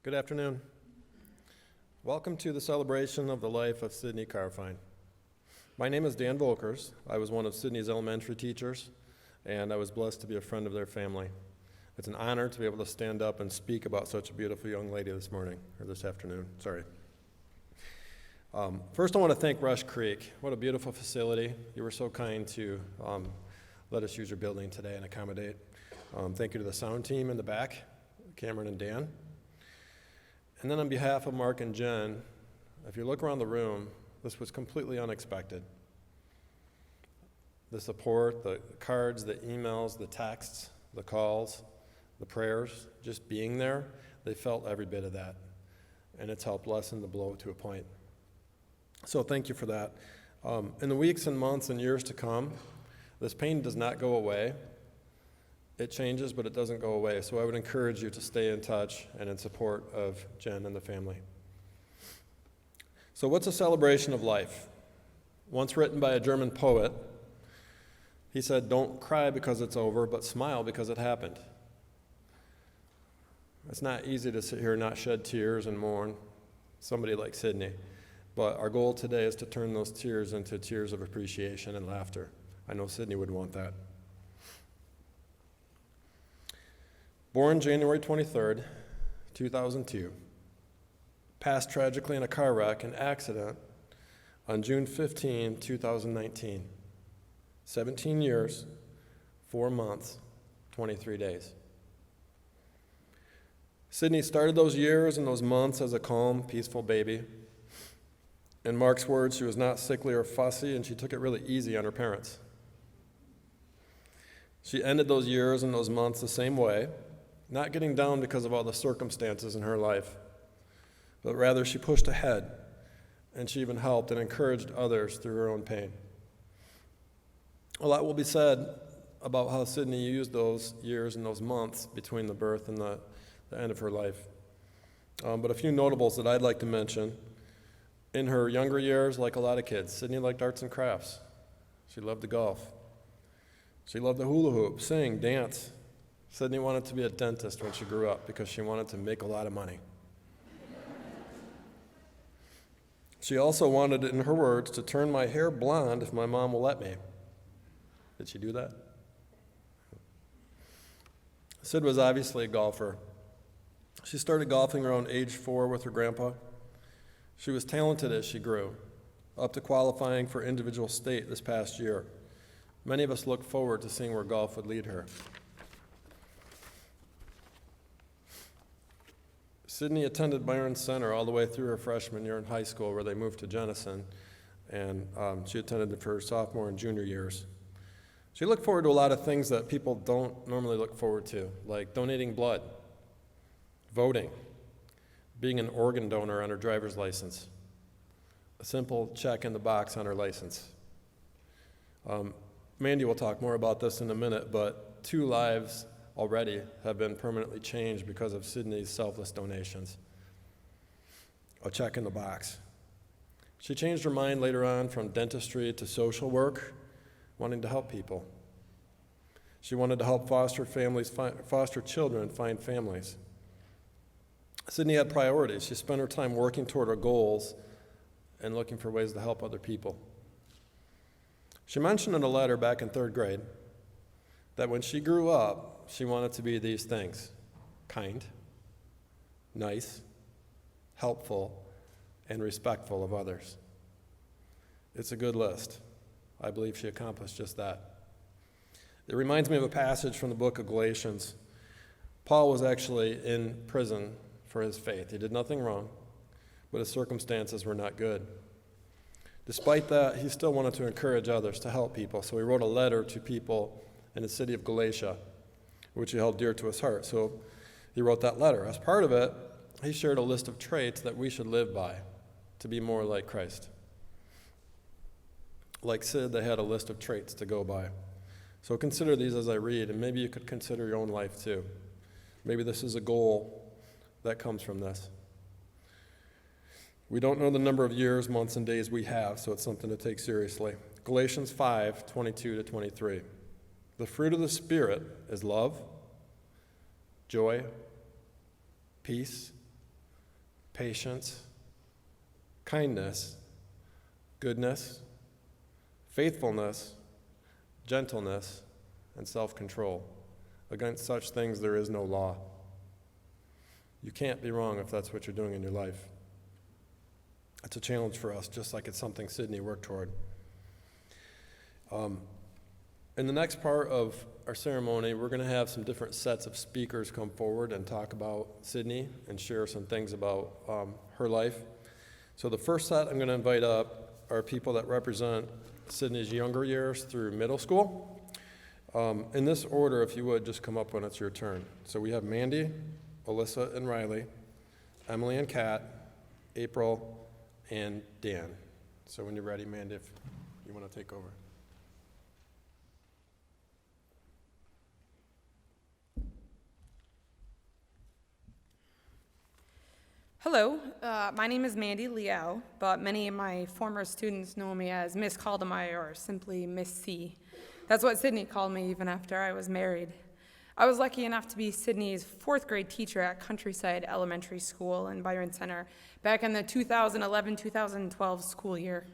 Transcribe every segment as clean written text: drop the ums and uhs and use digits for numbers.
Good afternoon. Welcome to the celebration of the life of Sydney Carfine. My name is Dan Volkers. I was one of Sydney's elementary teachers, and I was blessed to be a friend of their family. It's an honor to be able to stand up and speak about such a beautiful young lady this morning, or this afternoon, sorry. First, I want to thank Rush Creek. What a beautiful facility. You were so kind to let us use your building today and accommodate. Thank you to the sound team in the back, Cameron and Dan. And then on behalf of Mark and Jen, if you look around the room, this was completely unexpected. The support, the cards, the emails, the texts, the calls, the prayers, just being there, they felt every bit of that. And it's helped lessen the blow to a point. So thank you for that. In the weeks and months and years to come, this pain does not go away. It changes, but it doesn't go away. So I would encourage you to stay in touch and in support of Jen and the family. So what's a celebration of life? Once written by a German poet, he said, "Don't cry because it's over, but smile because it happened." It's not easy to sit here and not shed tears and mourn somebody like Sydney, but our goal today is to turn those tears into tears of appreciation and laughter. I know Sydney would want that. Born January 23rd, 2002, passed tragically in a car wreck and accident on June 15, 2019. 17 years, 4 months, 23 days. Sydney started those years and those months as a calm, peaceful baby. In Mark's words, she was not sickly or fussy, and she took it really easy on her parents. She ended those years and those months the same way, not getting down because of all the circumstances in her life, but rather she pushed ahead, and she even helped and encouraged others through her own pain. A lot will be said about how Sydney used those years and those months between the birth and the end of her life. But a few notables that I'd like to mention. In her younger years, like a lot of kids, Sydney liked arts and crafts. She loved to golf. She loved the hula hoop, sing, dance. Sydney wanted to be a dentist when she grew up because she wanted to make a lot of money. She also wanted, in her words, to turn my hair blonde if my mom will let me. Did she do that? Sid was obviously a golfer. She started golfing around age 4 with her grandpa. She was talented as she grew, up to qualifying for individual state this past year. Many of us look forward to seeing where golf would lead her. Sydney attended Byron Center all the way through her freshman year in high school, where they moved to Jenison, and she attended for her sophomore and junior years. She looked forward to a lot of things that people don't normally look forward to, like donating blood, voting, being an organ donor on her driver's license, a simple check in the box on her license. Mandy will talk more about this in a minute, but 2 lives already have been permanently changed because of Sydney's selfless donations. A check in the box. She changed her mind later on from dentistry to social work, wanting to help people. She wanted to help foster children find families. Sydney had priorities. She spent her time working toward her goals and looking for ways to help other people. She mentioned in a letter back in 3rd grade that when she grew up, she wanted to be these things: kind, nice, helpful, and respectful of others. It's a good list. I believe she accomplished just that. It reminds me of a passage from the book of Galatians. Paul was actually in prison for his faith. He did nothing wrong, but his circumstances were not good. Despite that, he still wanted to encourage others to help people, so he wrote a letter to people in the city of Galatia, which he held dear to his heart. So he wrote that letter. As part of it, he shared a list of traits that we should live by to be more like Christ. Like Sid, they had a list of traits to go by. So consider these as I read, and maybe you could consider your own life too. Maybe this is a goal that comes from this. We don't know the number of years, months, and days we have, so it's something to take seriously. Galatians 5:22-23. The fruit of the Spirit is love, joy, peace, patience, kindness, goodness, faithfulness, gentleness, and self-control. Against such things there is no law. You can't be wrong if that's what you're doing in your life. It's a challenge for us, just like it's something Sydney worked toward. In the next part of our ceremony, we're going to have some different sets of speakers come forward and talk about Sydney and share some things about her life. So the first set I'm going to invite up are people that represent Sydney's younger years through middle school. In this order, if you would, just come up when it's your turn. So we have Mandy, Alyssa, and Riley, Emily and Kat, April, and Dan. So when you're ready, Mandy, if you want to take over. Hello, my name is Mandy Liao, but many of my former students know me as Miss Caldemeyer or simply Miss C. That's what Sydney called me even after I was married. I was lucky enough to be Sydney's fourth grade teacher at Countryside Elementary School in Byron Center back in the 2011-2012 school year.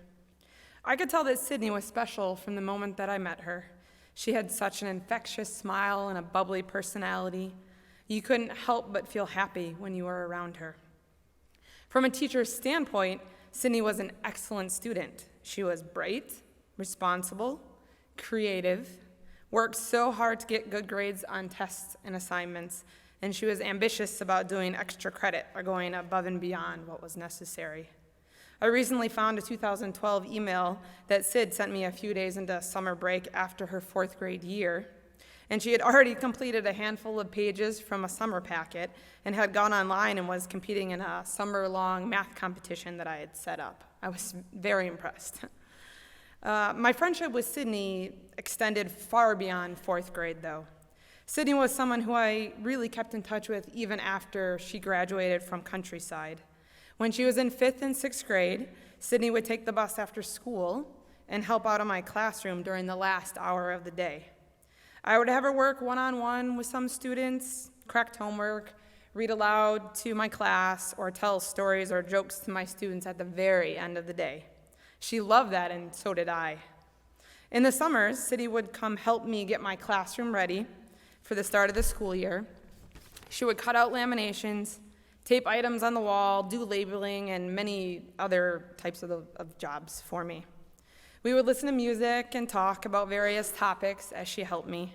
I could tell that Sydney was special from the moment that I met her. She had such an infectious smile and a bubbly personality. You couldn't help but feel happy when you were around her. From a teacher's standpoint, Sydney was an excellent student. She was bright, responsible, creative, worked so hard to get good grades on tests and assignments, and she was ambitious about doing extra credit or going above and beyond what was necessary. I recently found a 2012 email that Sid sent me a few days into summer break after her fourth grade year, and she had already completed a handful of pages from a summer packet and had gone online and was competing in a summer-long math competition that I had set up. I was very impressed. My friendship with Sydney extended far beyond fourth grade, though. Sydney was someone who I really kept in touch with even after she graduated from Countryside. When she was in 5th and 6th grade, Sydney would take the bus after school and help out in my classroom during the last hour of the day. I would have her work one-on-one with some students, correct homework, read aloud to my class, or tell stories or jokes to my students at the very end of the day. She loved that, and so did I. In the summers, Sydney would come help me get my classroom ready for the start of the school year. She would cut out laminations, tape items on the wall, do labeling, and many other types of jobs for me. We would listen to music and talk about various topics as she helped me.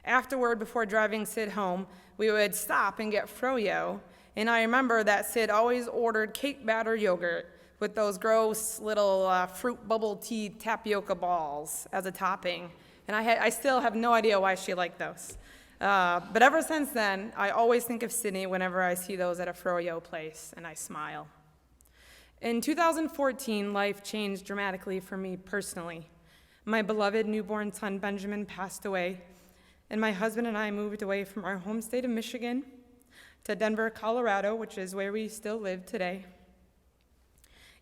Afterward, before driving Sid home, we would stop and get froyo, and I remember that Sid always ordered cake batter yogurt with those gross little fruit bubble tea tapioca balls as a topping, and I still have no idea why she liked those. But ever since then, I always think of Sydney whenever I see those at a froyo place, and I smile. In 2014, life changed dramatically for me personally. My beloved newborn son, Benjamin, passed away, and my husband and I moved away from our home state of Michigan to Denver, Colorado, which is where we still live today.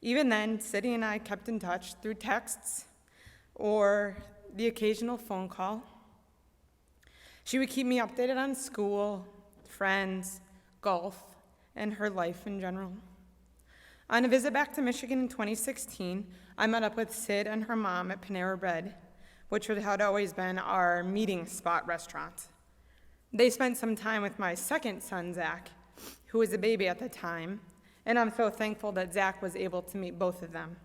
Even then, Sydney and I kept in touch through texts or the occasional phone call. She would keep me updated on school, friends, golf, and her life in general. On a visit back to Michigan in 2016, I met up with Sid and her mom at Panera Bread, which had always been our meeting spot restaurant. They spent some time with my second son, Zach, who was a baby at the time, and I'm so thankful that Zach was able to meet both of them.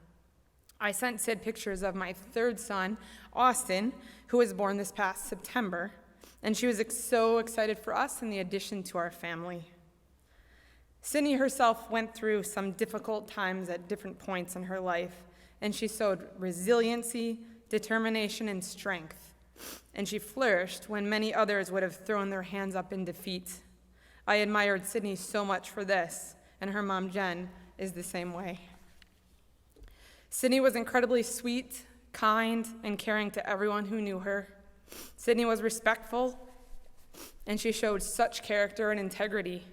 I sent Sid pictures of my third son, Austin, who was born this past September, and she was so excited for us and the addition to our family. Sydney herself went through some difficult times at different points in her life, and she showed resiliency, determination, and strength, and she flourished when many others would have thrown their hands up in defeat. I admired Sydney so much for this, and her mom, Jen, is the same way. Sydney was incredibly sweet, kind, and caring to everyone who knew her. Sydney was respectful, and she showed such character and integrity.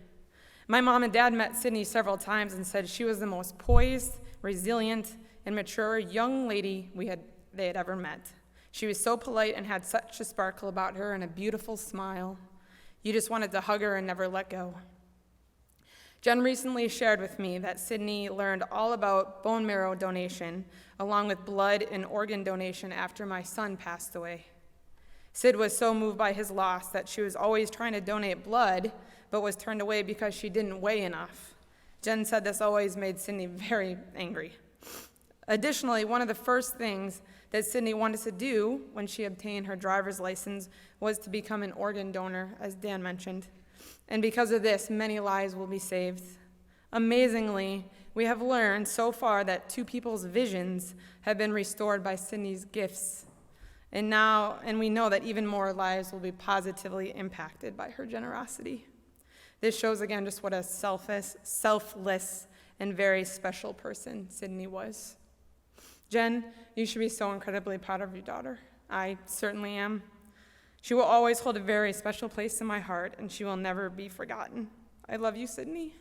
My mom and dad met Sydney several times and said she was the most poised, resilient, and mature young lady they had ever met. She was so polite and had such a sparkle about her and a beautiful smile. You just wanted to hug her and never let go. Jen recently shared with me that Sydney learned all about bone marrow donation, along with blood and organ donation after my son passed away. Sid was so moved by his loss that she was always trying to donate blood, but was turned away because she didn't weigh enough. Jen said this always made Sydney very angry. Additionally, one of the first things that Sydney wanted to do when she obtained her driver's license was to become an organ donor, as Dan mentioned. And because of this, many lives will be saved. Amazingly, we have learned so far that 2 people's visions have been restored by Sydney's gifts. And we know that even more lives will be positively impacted by her generosity. This shows again just what a selfless, and very special person Sydney was. Jen, you should be so incredibly proud of your daughter. I certainly am. She will always hold a very special place in my heart, and she will never be forgotten. I love you, Sydney.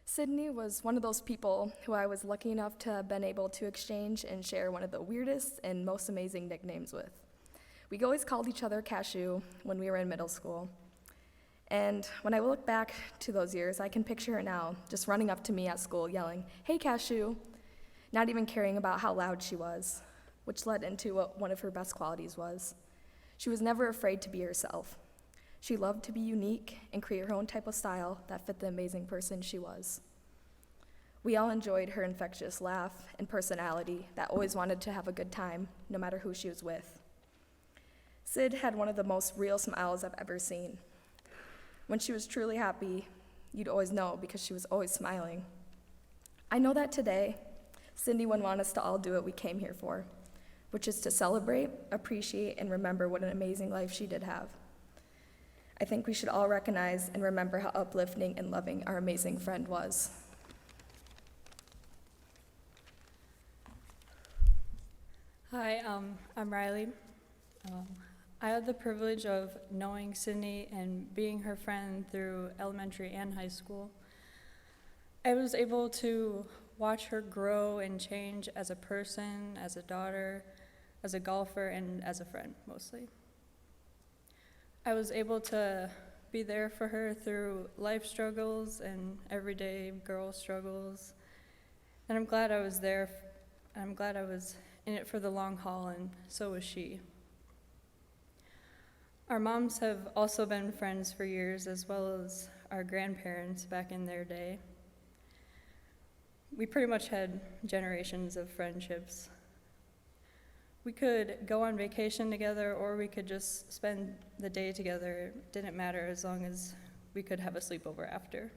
Sydney was one of those people who I was lucky enough to have been able to exchange and share one of the weirdest and most amazing nicknames with. We always called each other Cashew when we were in middle school. And when I look back to those years, I can picture her now, just running up to me at school yelling, "Hey, Cashew," not even caring about how loud she was, which led into what one of her best qualities was. She was never afraid to be herself. She loved to be unique and create her own type of style that fit the amazing person she was. We all enjoyed her infectious laugh and personality that always wanted to have a good time, no matter who she was with. Sid had one of the most real smiles I've ever seen. When she was truly happy, you'd always know because she was always smiling. I know that today, Cindy would want us to all do what we came here for, which is to celebrate, appreciate, and remember what an amazing life she did have. I think we should all recognize and remember how uplifting and loving our amazing friend was. Hi, I'm Riley. I had the privilege of knowing Sydney and being her friend through elementary and high school. I was able to watch her grow and change as a person, as a daughter, as a golfer, and as a friend, mostly. I was able to be there for her through life struggles and everyday girl struggles. And I'm glad I was there. I'm glad I was in it for the long haul, and so was she. Our moms have also been friends for years, as well as our grandparents back in their day. We pretty much had generations of friendships. We could go on vacation together, or we could just spend the day together. It didn't matter as long as we could have a sleepover after.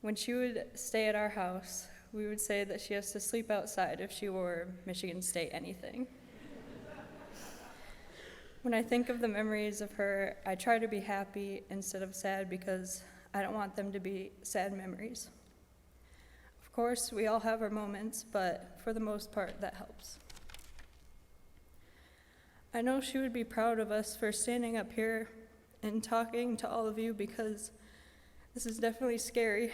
When she would stay at our house, we would say that she has to sleep outside if she wore Michigan State anything. When I think of the memories of her, I try to be happy instead of sad because I don't want them to be sad memories. Of course, we all have our moments, but for the most part, that helps. I know she would be proud of us for standing up here and talking to all of you because this is definitely scary,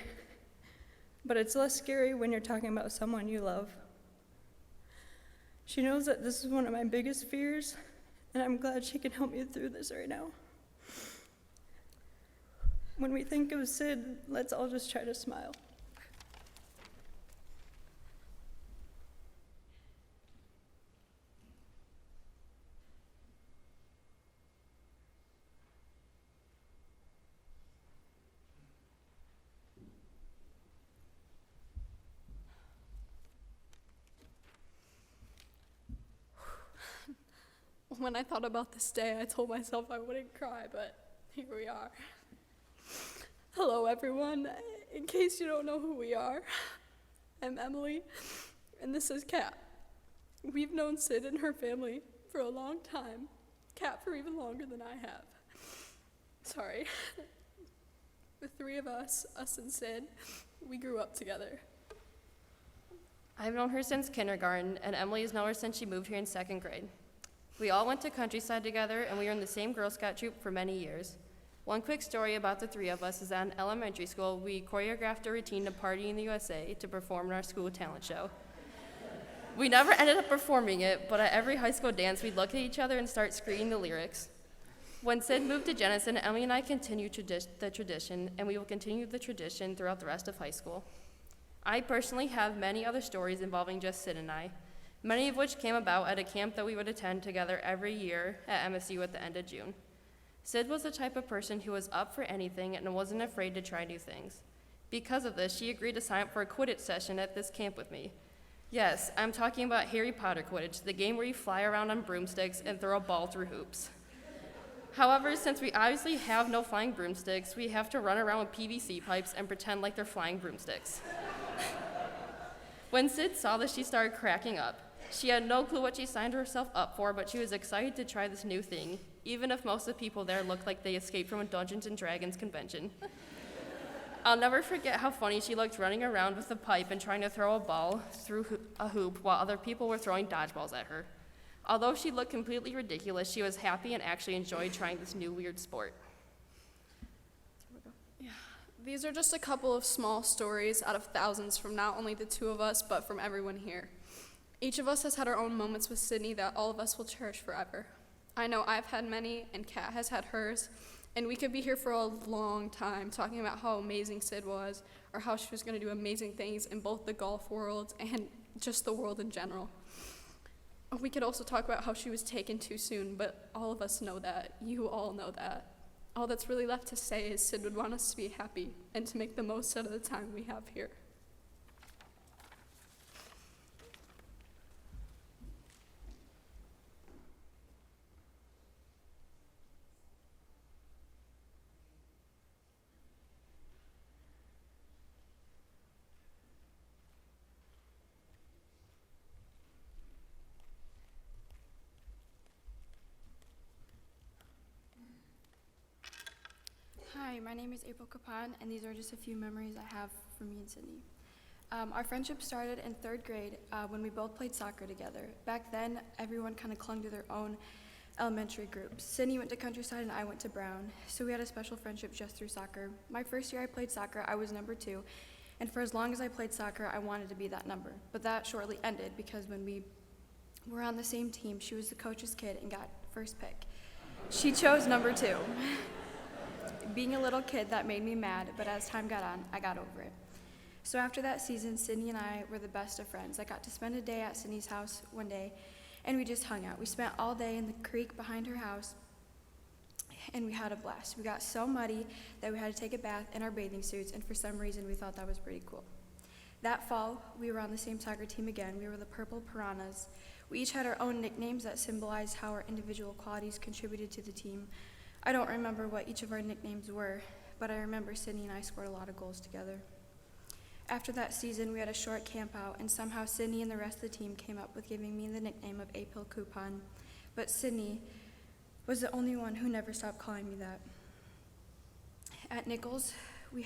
but it's less scary when you're talking about someone you love. She knows that this is one of my biggest fears, and I'm glad she can help me through this right now. When we think of Sid, let's all just try to smile. When I thought about this day, I told myself I wouldn't cry, but here we are. Hello, everyone. In case you don't know who we are, I'm Emily, and this is Kat. We've known Sid and her family for a long time, Kat for even longer than I have. Sorry. The three of us and Sid, we grew up together. I've known her since kindergarten, and Emily has known her since she moved here in 2nd grade. We all went to Countryside together, and we were in the same Girl Scout troop for many years. One quick story about the three of us is that in elementary school, we choreographed a routine to Party in the USA to perform in our school talent show. We never ended up performing it, but at every high school dance, we'd look at each other and start screaming the lyrics. When Sid moved to Jenison, Emily and I continued the tradition, and we will continue the tradition throughout the rest of high school. I personally have many other stories involving just Sid and I, many of which came about at a camp that we would attend together every year at MSU at the end of June. Sid was the type of person who was up for anything and wasn't afraid to try new things. Because of this, she agreed to sign up for a Quidditch session at this camp with me. Yes, I'm talking about Harry Potter Quidditch, the game where you fly around on broomsticks and throw a ball through hoops. However, since we obviously have no flying broomsticks, we have to run around with PVC pipes and pretend like they're flying broomsticks. When Sid saw this, she started cracking up. She had no clue what she signed herself up for, but she was excited to try this new thing, even if most of the people there looked like they escaped from a Dungeons & Dragons convention. I'll never forget how funny she looked running around with a pipe and trying to throw a ball through a hoop while other people were throwing dodgeballs at her. Although she looked completely ridiculous, she was happy and actually enjoyed trying this new weird sport. These are just a couple of small stories out of thousands from not only the two of us, but from everyone here. Each of us has had our own moments with Sydney that all of us will cherish forever. I know I've had many, and Kat has had hers, and we could be here for a long time talking about how amazing Sid was, or how she was going to do amazing things in both the golf world and just the world in general. We could also talk about how she was taken too soon, but all of us know that. You all know that. All that's really left to say is Sid would want us to be happy and to make the most out of the time we have here. Hi, my name is April Capan, and these are just a few memories I have from me and Sydney. Our friendship started in 3rd grade when we both played soccer together. Back then, everyone kind of clung to their own elementary groups. Sydney went to Countryside and I went to Brown, so we had a special friendship just through soccer. My first year I played soccer, I was number 2, and for as long as I played soccer, I wanted to be that number. But that shortly ended because when we were on the same team, she was the coach's kid and got first pick. She chose number 2. Being a little kid, that made me mad, but as time got on, I got over it. So after that season, Sydney and I were the best of friends. I got to spend a day at Sydney's house one day, and we just hung out. We spent all day in the creek behind her house, and we had a blast. We got so muddy that we had to take a bath in our bathing suits, and for some reason, we thought that was pretty cool. That fall, we were on the same soccer team again. We were the Purple Piranhas. We each had our own nicknames that symbolized how our individual qualities contributed to the team. I don't remember what each of our nicknames were, but I remember Sydney and I scored a lot of goals together. After that season, we had a short camp out, and somehow Sydney and the rest of the team came up with giving me the nickname of April Coupon, but Sydney was the only one who never stopped calling me that. At Nichols, we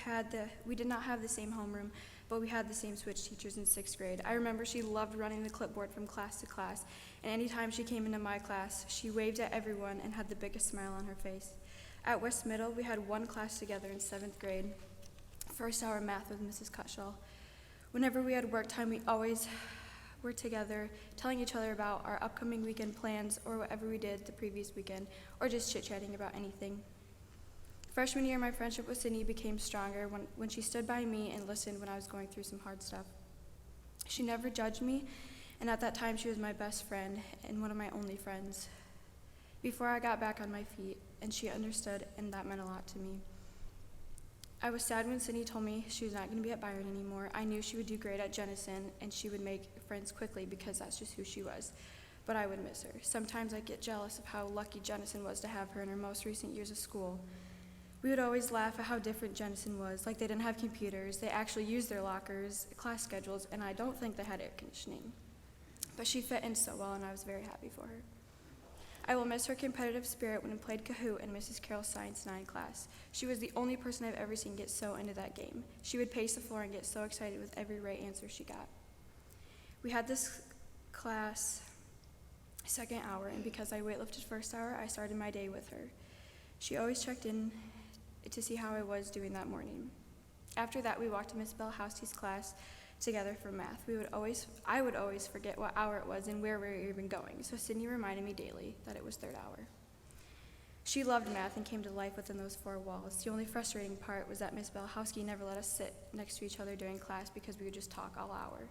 did not have the same homeroom, but we had the same switch teachers in 6th grade. I remember she loved running the clipboard from class to class, and anytime she came into my class, she waved at everyone and had the biggest smile on her face. At West Middle, we had one class together in 7th grade, first hour math with Mrs. Cutshall. Whenever we had work time, we always were together, telling each other about our upcoming weekend plans or whatever we did the previous weekend, or just chit-chatting about anything. Freshman year, my friendship with Sydney became stronger when she stood by me and listened when I was going through some hard stuff. She never judged me, and at that time, she was my best friend and one of my only friends. Before I got back on my feet, and she understood, and that meant a lot to me. I was sad when Sydney told me she was not going to be at Byron anymore. I knew she would do great at Jenison, and she would make friends quickly because that's just who she was. But I would miss her. Sometimes I get jealous of how lucky Jenison was to have her in her most recent years of school. We would always laugh at how different Jenison was, like they didn't have computers, they actually used their lockers, class schedules, and I don't think they had air conditioning. But she fit in so well, and I was very happy for her. I will miss her competitive spirit when we played Kahoot in Mrs. Carroll's Science 9 class. She was the only person I've ever seen get so into that game. She would pace the floor and get so excited with every right answer she got. We had this class second hour, and because I weightlifted first hour, I started my day with her. She always checked in to see how I was doing that morning. After that, we walked to Miss Belhowski's class together for math. I would always forget what hour it was and where we were even going, so Sydney reminded me daily that it was third hour. She loved math and came to life within those four walls. The only frustrating part was that Miss Belhowski never let us sit next to each other during class because we would just talk all hour.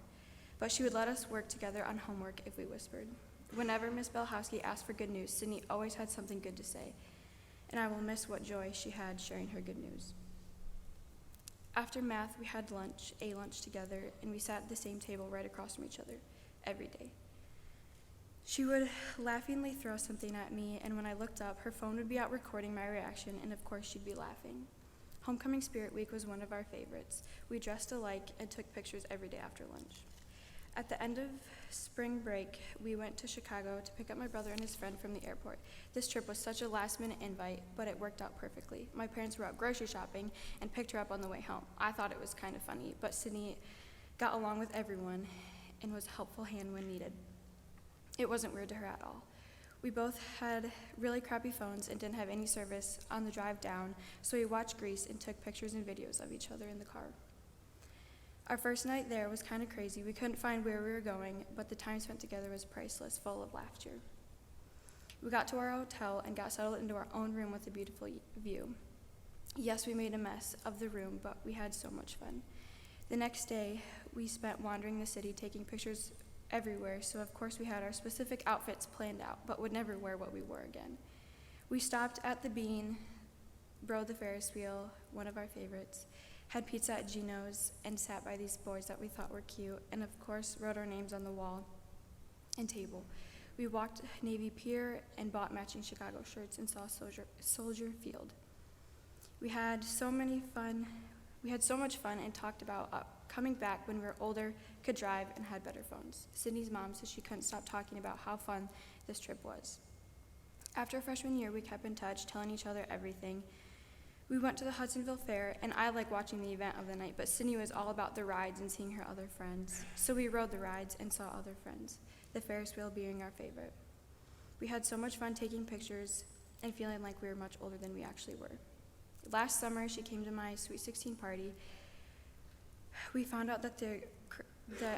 But she would let us work together on homework if we whispered. Whenever Miss Belhowski asked for good news, Sydney always had something good to say, and I will miss what joy she had sharing her good news. After math, we had a lunch together, and we sat at the same table right across from each other every day. She would laughingly throw something at me, and when I looked up, her phone would be out recording my reaction, and of course she'd be laughing. Homecoming Spirit Week was one of our favorites. We dressed alike and took pictures every day after lunch. At the end of spring break, we went to Chicago to pick up my brother and his friend from the airport. This trip was such a last-minute invite, but it worked out perfectly. My parents were out grocery shopping and picked her up on the way home. I thought it was kind of funny, but Sydney got along with everyone and was a helpful hand when needed. It wasn't weird to her at all. We both had really crappy phones and didn't have any service on the drive down, so we watched Grease and took pictures and videos of each other in the car. Our first night there was kind of crazy. We couldn't find where we were going, but the time spent together was priceless, full of laughter. We got to our hotel and got settled into our own room with a beautiful view. Yes, we made a mess of the room, but we had so much fun. The next day, we spent wandering the city, taking pictures everywhere, so of course we had our specific outfits planned out, but would never wear what we wore again. We stopped at the Bean, rode the Ferris wheel, one of our favorites, had pizza at Gino's, and sat by these boys that we thought were cute, and of course wrote our names on the wall and table. We walked Navy Pier and bought matching Chicago shirts and saw Soldier Field. We had so much fun and talked about coming back when we were older, could drive, and had better phones. Sydney's mom said she couldn't stop talking about how fun this trip was. After freshman year, we kept in touch, telling each other everything. We went to the Hudsonville Fair, and I liked watching the event of the night, but Sydney was all about the rides and seeing her other friends. So we rode the rides and saw other friends, the Ferris wheel being our favorite. We had so much fun taking pictures and feeling like we were much older than we actually were. Last summer, she came to my Sweet 16 party. We found out that the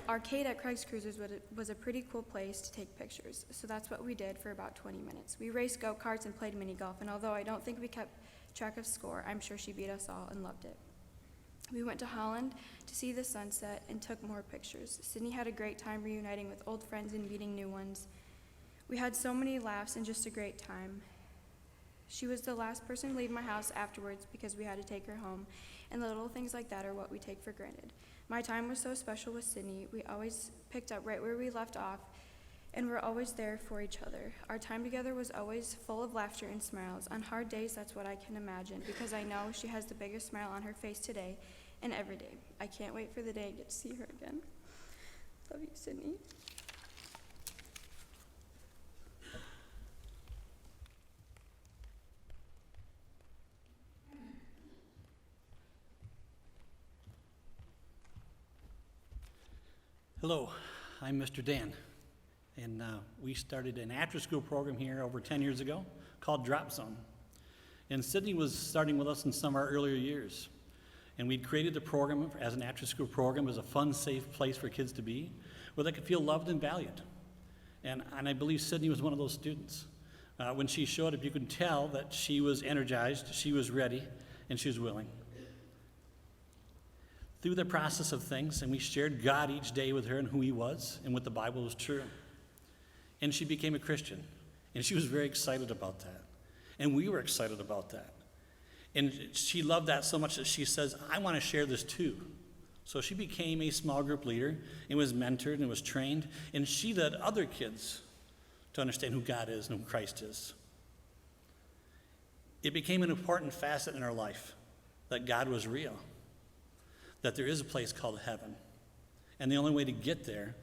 arcade at Craig's Cruisers was a pretty cool place to take pictures, so that's what we did for about 20 minutes. We raced go-karts and played mini golf, and although I don't think we kept track of score, I'm sure she beat us all and loved it. We went to Holland to see the sunset and took more pictures. Sydney had a great time reuniting with old friends and meeting new ones. We had so many laughs and just a great time. She was the last person to leave my house afterwards because we had to take her home, and the little things like that are what we take for granted. My time was so special with Sydney. We always picked up right where we left off, and we're always there for each other. Our time together was always full of laughter and smiles. On hard days, that's what I can imagine, because I know she has the biggest smile on her face today and every day. I can't wait for the day I get to see her again. Love you, Sydney. Hello, I'm Mr. Dan, and we started an after-school program here over 10 years ago called Drop Zone. And Sydney was starting with us in some of our earlier years. And we'd created the program as an after-school program as a fun, safe place for kids to be, where they could feel loved and valued. And I believe Sydney was one of those students. When she showed up, you could tell that she was energized, she was ready, and she was willing. Through the process of things, and we shared God each day with her and who he was and what the Bible was true. And she became a Christian, and she was very excited about that. And we were excited about that. And she loved that so much that she says, I want to share this too. So she became a small group leader and was mentored and was trained, and she led other kids to understand who God is and who Christ is. It became an important facet in our life that God was real, that there is a place called heaven. And the only way to get there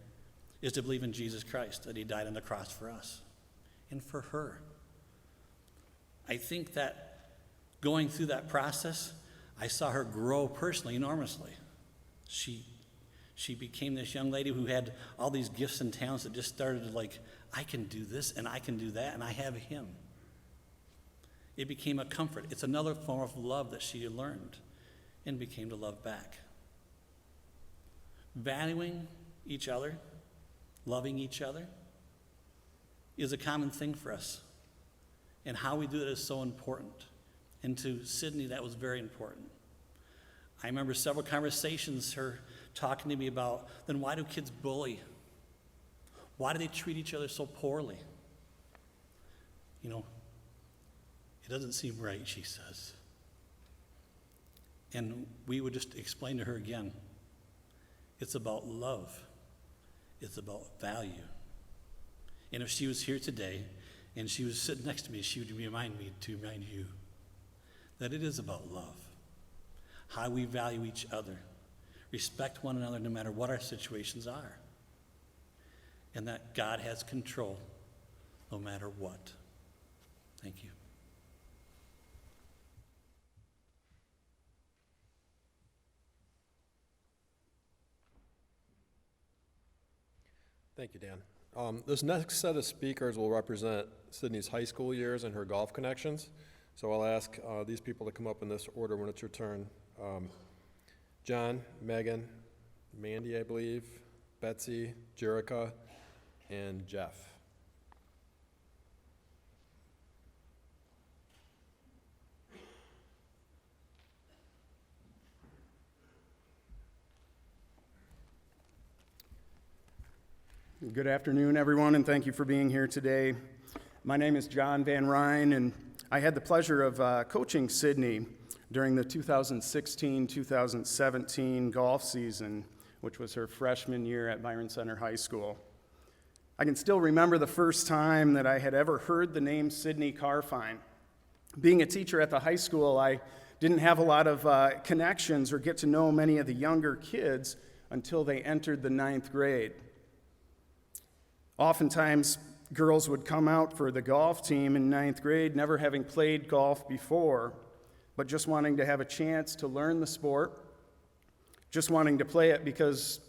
is to believe in Jesus Christ, that he died on the cross for us and for her. I think that going through that process, I saw her grow personally enormously. She She became this young lady who had all these gifts and talents that just started like, I can do this and I can do that and I have him. It became a comfort. It's another form of love that she learned and became to love back. Valuing each other, loving each other, is a common thing for us. And how we do it is so important. And to Sydney, that was very important. I remember several conversations, her talking to me about, then why do kids bully? Why do they treat each other so poorly? You know, it doesn't seem right, she says. And we would just explain to her again, it's about love. It's about value. And if she was here today and she was sitting next to me, she would remind me to remind you that it is about love. How we value each other, respect one another no matter what our situations are, and that God has control no matter what. Thank you. Thank you, Dan. This next set of speakers will represent Sydney's high school years and her golf connections. So I'll ask these people to come up in this order when it's your turn. John, Megan, Mandy, I believe, Betsy, Jerica, and Jeff. Good afternoon, everyone, and thank you for being here today. My name is John Van Ryn, and I had the pleasure of coaching Sydney during the 2016-2017 golf season, which was her freshman year at Byron Center High School. I can still remember the first time that I had ever heard the name Sydney Carfine. Being a teacher at the high school, I didn't have a lot of connections or get to know many of the younger kids until they entered the 9th grade. Oftentimes, girls would come out for the golf team in 9th grade, never having played golf before, but just wanting to have a chance to learn the sport, just wanting to play it because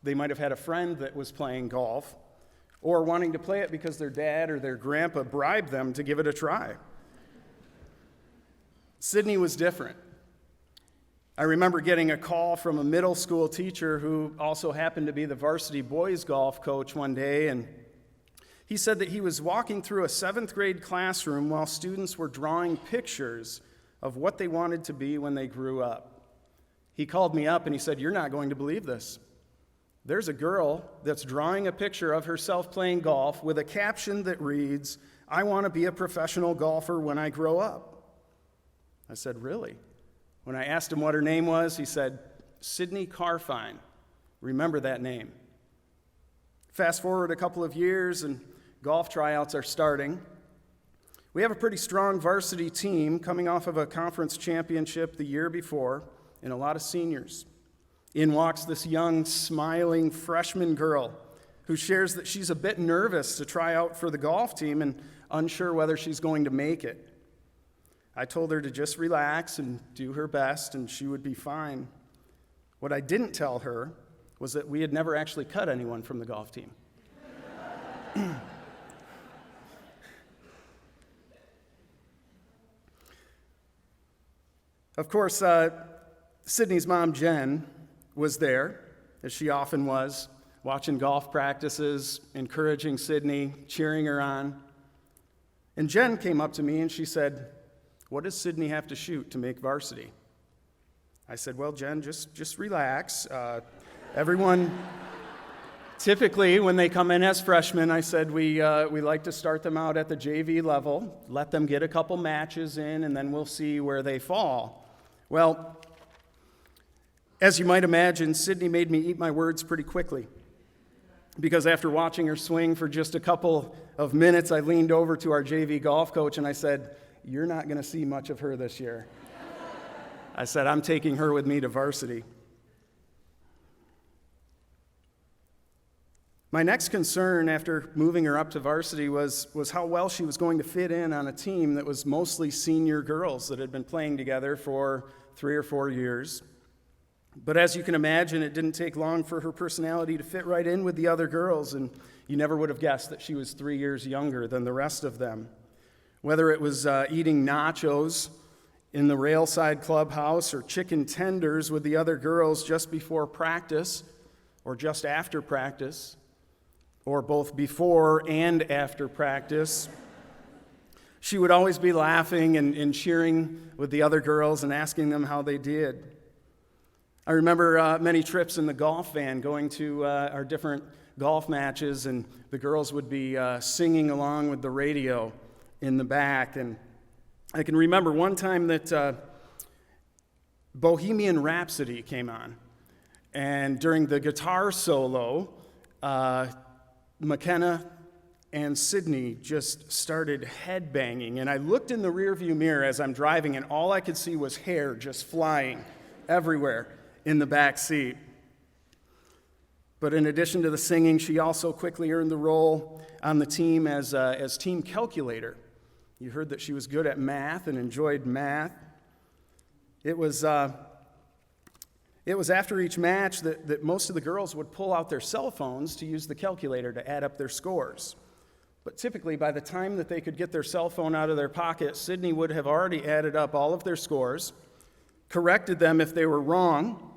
they might have had a friend that was playing golf, or wanting to play it because their dad or their grandpa bribed them to give it a try. Sydney was different. I remember getting a call from a middle school teacher who also happened to be the varsity boys golf coach one day, and he said that he was walking through a 7th grade classroom while students were drawing pictures of what they wanted to be when they grew up. He called me up and he said, "You're not going to believe this. There's a girl that's drawing a picture of herself playing golf with a caption that reads, 'I want to be a professional golfer when I grow up.'" I said, "Really?" When I asked him what her name was, he said, "Sydney Carfine. Remember that name." Fast forward a couple of years and golf tryouts are starting. We have a pretty strong varsity team coming off of a conference championship the year before and a lot of seniors. In walks this young, smiling freshman girl who shares that she's a bit nervous to try out for the golf team and unsure whether she's going to make it. I told her to just relax and do her best, and she would be fine. What I didn't tell her was that we had never actually cut anyone from the golf team. Of course, Sydney's mom, Jen, was there, as she often was, watching golf practices, encouraging Sydney, cheering her on. And Jen came up to me and she said, "What does Sydney have to shoot to make varsity?" I said, "Well, Jen, just relax. Everyone, typically when they come in as freshmen," I said, we like to start them out at the JV level, let them get a couple matches in, and then we'll see where they fall. Well, as you might imagine, Sydney made me eat my words pretty quickly. Because after watching her swing for just a couple of minutes, I leaned over to our JV golf coach and I said, "You're not going to see much of her this year." I said, "I'm taking her with me to varsity." My next concern after moving her up to varsity was how well she was going to fit in on a team that was mostly senior girls that had been playing together for 3 or 4 years. But as you can imagine, it didn't take long for her personality to fit right in with the other girls, and you never would have guessed that she was 3 years younger than the rest of them. Whether it was eating nachos in the Railside Clubhouse or chicken tenders with the other girls just before practice or just after practice, or both before and after practice, she would always be laughing and cheering with the other girls and asking them how they did. I remember many trips in the golf van going to our different golf matches, and the girls would be singing along with the radio in the back. And I can remember one time that Bohemian Rhapsody came on, and during the guitar solo, McKenna and Sydney just started headbanging, and I looked in the rearview mirror as I'm driving, and all I could see was hair just flying everywhere in the back seat. But in addition to the singing, she also quickly earned the role on the team as team calculator. You heard that she was good at math and enjoyed math. It was after each match that most of the girls would pull out their cell phones to use the calculator to add up their scores. But typically, by the time that they could get their cell phone out of their pocket, Sydney would have already added up all of their scores, corrected them if they were wrong.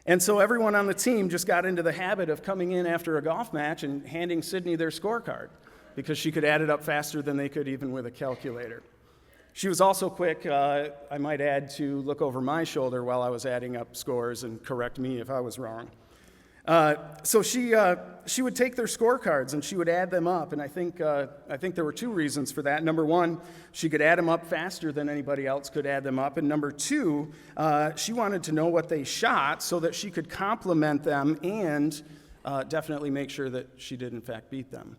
And so everyone on the team just got into the habit of coming in after a golf match and handing Sydney their scorecard because she could add it up faster than they could even with a calculator. She was also quick, I might add, to look over my shoulder while I was adding up scores and correct me if I was wrong. So she would take their scorecards and she would add them up, and I think there were two reasons for that. Number one, she could add them up faster than anybody else could add them up, and number two, she wanted to know what they shot so that she could compliment them and definitely make sure that she did in fact beat them.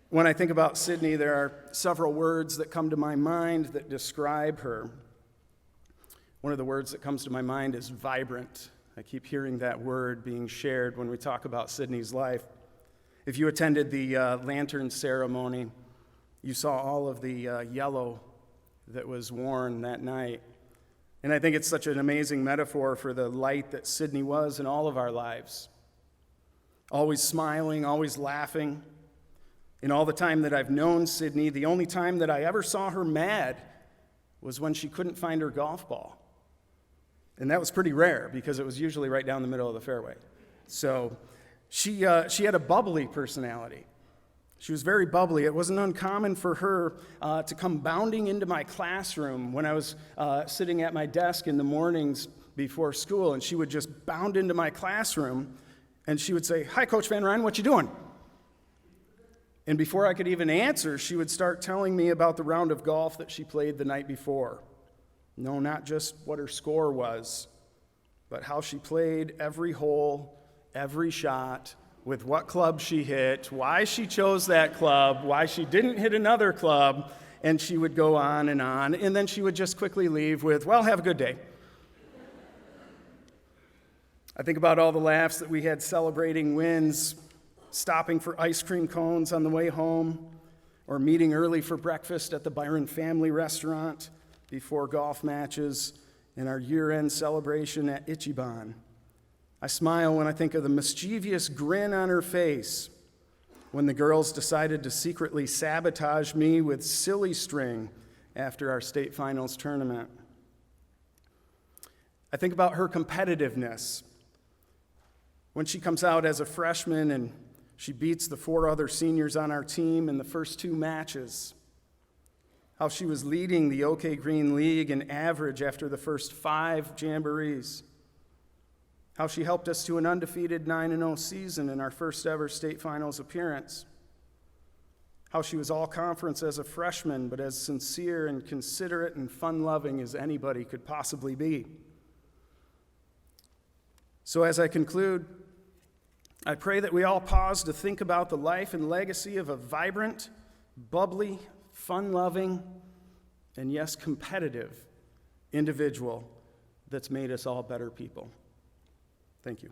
When I think about Sydney, there are several words that come to my mind that describe her. One of the words that comes to my mind is vibrant. I keep hearing that word being shared when we talk about Sydney's life. If you attended the lantern ceremony, you saw all of the yellow that was worn that night. And I think it's such an amazing metaphor for the light that Sydney was in all of our lives. Always smiling, always laughing. In all the time that I've known Sydney, the only time that I ever saw her mad was when she couldn't find her golf ball. And that was pretty rare because it was usually right down the middle of the fairway. So she had a bubbly personality. She was very bubbly. It wasn't uncommon for her to come bounding into my classroom when I was sitting at my desk in the mornings before school, and she would just bound into my classroom, and she would say, "Hi, Coach Van Ryn, what you doing?" And before I could even answer, she would start telling me about the round of golf that she played the night before. No, not just what her score was, but how she played every hole, every shot, with what club she hit, why she chose that club, why she didn't hit another club, and she would go on, and then she would just quickly leave with, "Well, have a good day." I think about all the laughs that we had celebrating wins, stopping for ice cream cones on the way home, or meeting early for breakfast at the Byron family restaurant before golf matches, and our year-end celebration at Ichiban. I smile when I think of the mischievous grin on her face when the girls decided to secretly sabotage me with silly string after our state finals tournament. I think about her competitiveness when she comes out as a freshman and she beats the 4 other seniors on our team in the first 2 matches. How she was leading the OK Green League in average after the first 5 jamborees. How she helped us to an undefeated 9-0 season in our first ever state finals appearance. How she was all conference as a freshman, but as sincere and considerate and fun-loving as anybody could possibly be. So as I conclude, I pray that we all pause to think about the life and legacy of a vibrant, bubbly, fun-loving, and yes, competitive individual that's made us all better people. Thank you.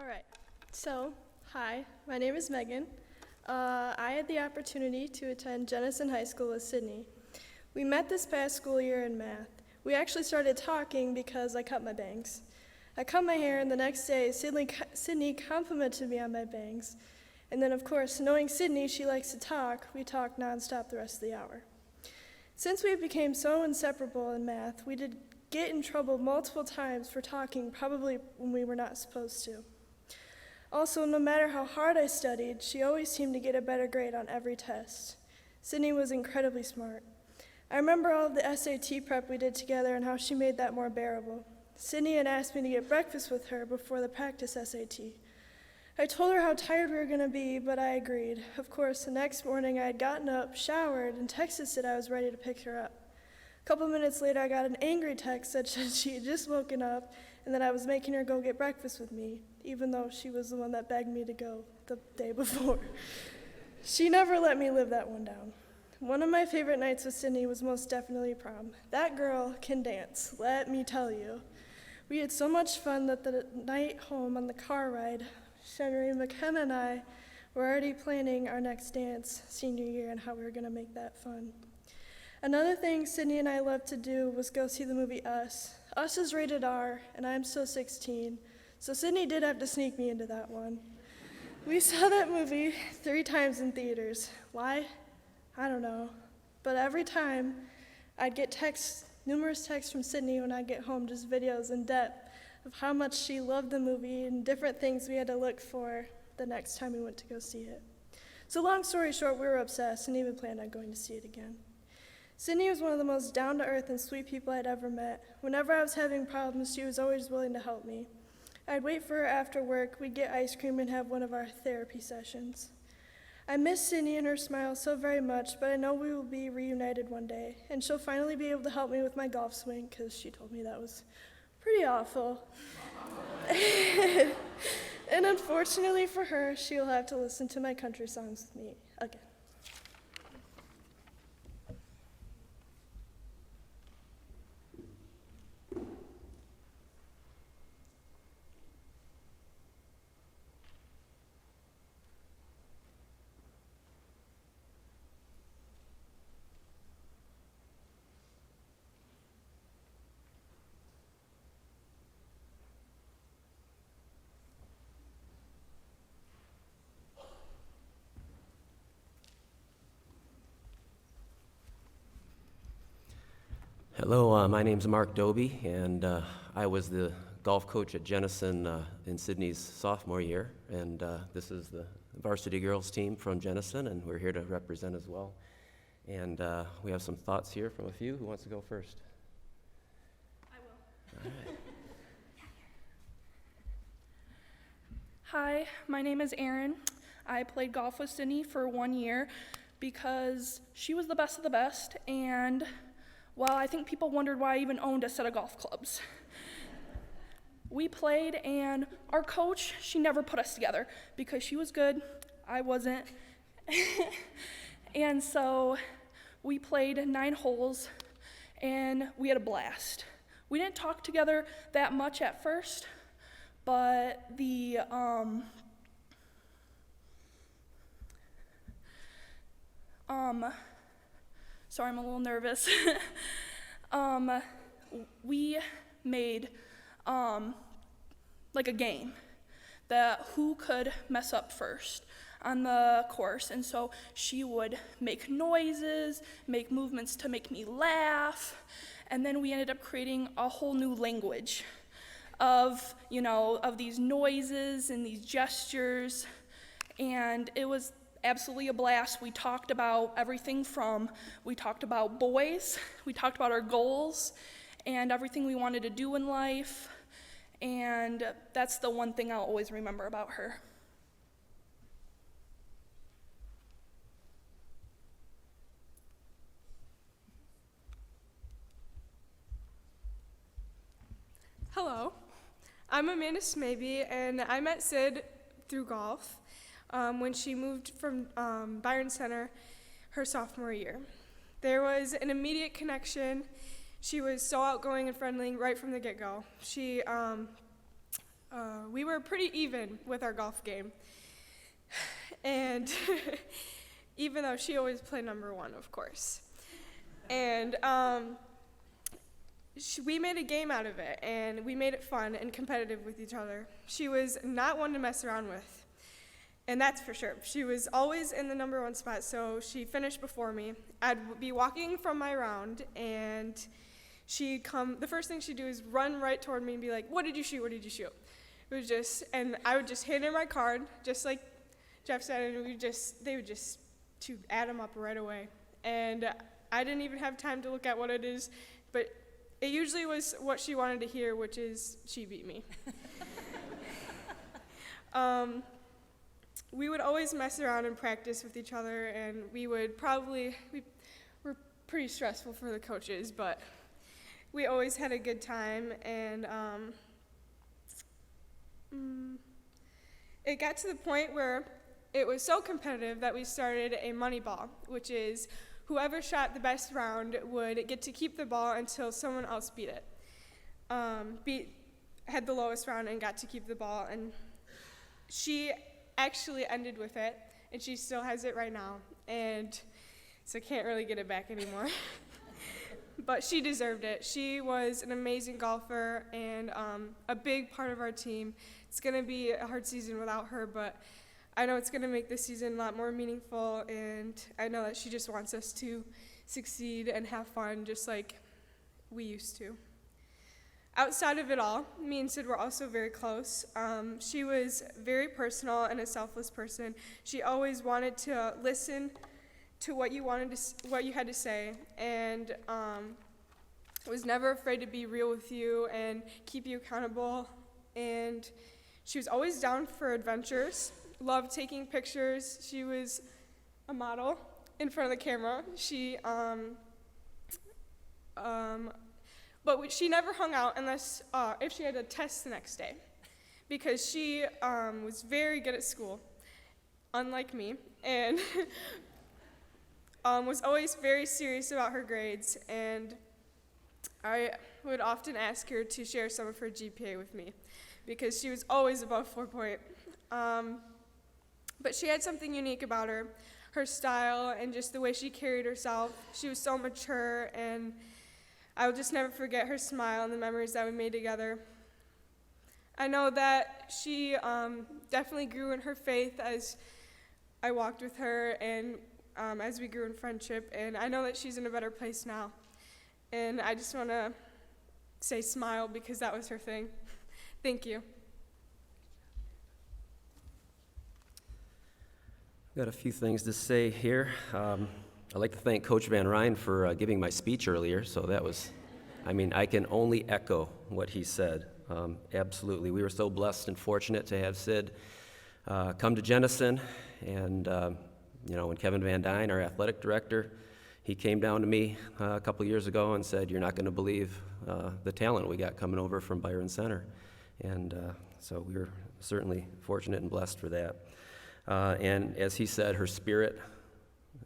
All right. So, hi, my name is Megan. I had the opportunity to attend Jenison High School with Sydney. We met this past school year in math. We actually started talking because I cut my bangs. I cut my hair, and the next day, Sydney complimented me on my bangs. And then, of course, knowing Sydney, she likes to talk, we talked nonstop the rest of the hour. Since we became so inseparable in math, we did get in trouble multiple times for talking, probably when we were not supposed to. Also, no matter how hard I studied, she always seemed to get a better grade on every test. Sydney was incredibly smart. I remember all of the SAT prep we did together and how she made that more bearable. Sydney had asked me to get breakfast with her before the practice SAT. I told her how tired we were going to be, but I agreed. Of course, the next morning I had gotten up, showered, and texted Sid I was ready to pick her up. A couple minutes later, I got an angry text that said she had just woken up and that I was making her go get breakfast with me, even though she was the one that begged me to go the day before. She never let me live that one down. One of my favorite nights with Sydney was most definitely prom. That girl can dance, let me tell you. We had so much fun that the night home on the car ride, Shenry McKenna and I were already planning our next dance senior year and how we were going to make that fun. Another thing Sydney and I loved to do was go see the movie Us. Us is rated R, and I'm still 16, so Sydney did have to sneak me into that one. We saw that movie 3 times in theaters. Why? I don't know. But every time, I'd get numerous texts from Sydney when I'd get home, just videos in depth of how much she loved the movie and different things we had to look for the next time we went to go see it. So long story short, we were obsessed and even planned on going to see it again. Sydney was one of the most down-to-earth and sweet people I'd ever met. Whenever I was having problems, she was always willing to help me. I'd wait for her after work, we'd get ice cream and have one of our therapy sessions. I miss Sydney and her smile so very much, but I know we will be reunited one day, and she'll finally be able to help me with my golf swing, because she told me that was pretty awful. And unfortunately for her, she'll have to listen to my country songs with me again. Hello, my name's Mark Doby, and I was the golf coach at Jenison in Sydney's sophomore year, and this is the varsity girls team from Jenison, and we're here to represent as well. And we have some thoughts here from a few. Who wants to go first? I will. All right. Hi, my name is Erin. I played golf with Sydney for 1 year because she was the best of the best, and well, I think people wondered why I even owned a set of golf clubs. We played, and our coach, she never put us together because she was good, I wasn't. And so we played 9 holes, and we had a blast. We didn't talk together that much at first, but sorry, I'm a little nervous. We made like a game that who could mess up first on the course. And so she would make noises, make movements to make me laugh, and then we ended up creating a whole new language of these noises and these gestures, and it was absolutely a blast. We talked about everything we talked about boys, we talked about our goals, and everything we wanted to do in life, and that's the one thing I'll always remember about her. Hello, I'm Amanda Smaby, and I met Sid through golf when she moved from Byron Center her sophomore year. There was an immediate connection. She was so outgoing and friendly right from the get-go. She we were pretty even with our golf game. And even though she always played number one, of course. And we made a game out of it, and we made it fun and competitive with each other. She was not one to mess around with, and that's for sure. She was always in the number one spot, so she finished before me. I'd be walking from my round, and she'd come, the first thing she'd do is run right toward me and be like, "What did you shoot? What did you shoot?" It was just, and I would just hand her my card, just like Jeff said, and they would just to add them up right away. And I didn't even have time to look at what it is, but it usually was what she wanted to hear, which is she beat me. We would always mess around and practice with each other, and we were pretty stressful for the coaches, but we always had a good time. And it got to the point where it was so competitive that we started a money ball, which is whoever shot the best round would get to keep the ball until someone else beat it. Had the lowest round and got to keep the ball, and she actually ended with it, and she still has it right now, and so can't really get it back anymore. But she deserved it. She was an amazing golfer and a big part of our team. It's going to be a hard season without her, but I know it's going to make this season a lot more meaningful, and I know that she just wants us to succeed and have fun just like we used to. Outside of it all, me and Sid were also very close. She was very personal and a selfless person. She always wanted to listen to what you had to say, and was never afraid to be real with you and keep you accountable. And she was always down for adventures. Loved taking pictures. She was a model in front of the camera. But she never hung out unless if she had a test the next day, because she was very good at school, unlike me, and was always very serious about her grades. And I would often ask her to share some of her GPA with me, because she was always above 4.0. But she had something unique about her, her style and just the way she carried herself. She was so mature, and I will just never forget her smile and the memories that we made together. I know that she definitely grew in her faith as I walked with her, and as we grew in friendship, and I know that she's in a better place now. And I just want to say smile, because that was her thing. Thank you. Got a few things to say here. I'd like to thank Coach Van Ryn for giving my speech earlier. So that was, I can only echo what he said. Absolutely. We were so blessed and fortunate to have Sid come to Jenison. And, when Kevin Van Dyne, our athletic director, he came down to me a couple years ago and said, "You're not going to believe the talent we got coming over from Byron Center." And so we were certainly fortunate and blessed for that. And as he said, her spirit,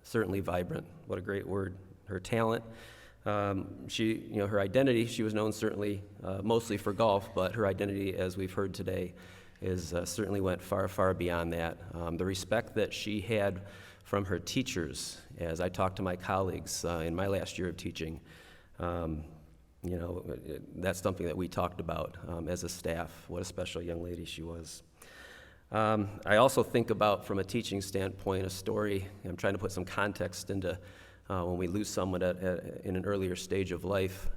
certainly vibrant. What a great word. Her talent, her identity, she was known certainly mostly for golf, but her identity, as we've heard today, is certainly went far, far beyond that. The respect that she had from her teachers, as I talked to my colleagues in my last year of teaching, that's something that we talked about as a staff. What a special young lady she was. I also think about, from a teaching standpoint, a story. I'm trying to put some context into when we lose someone in an earlier stage of life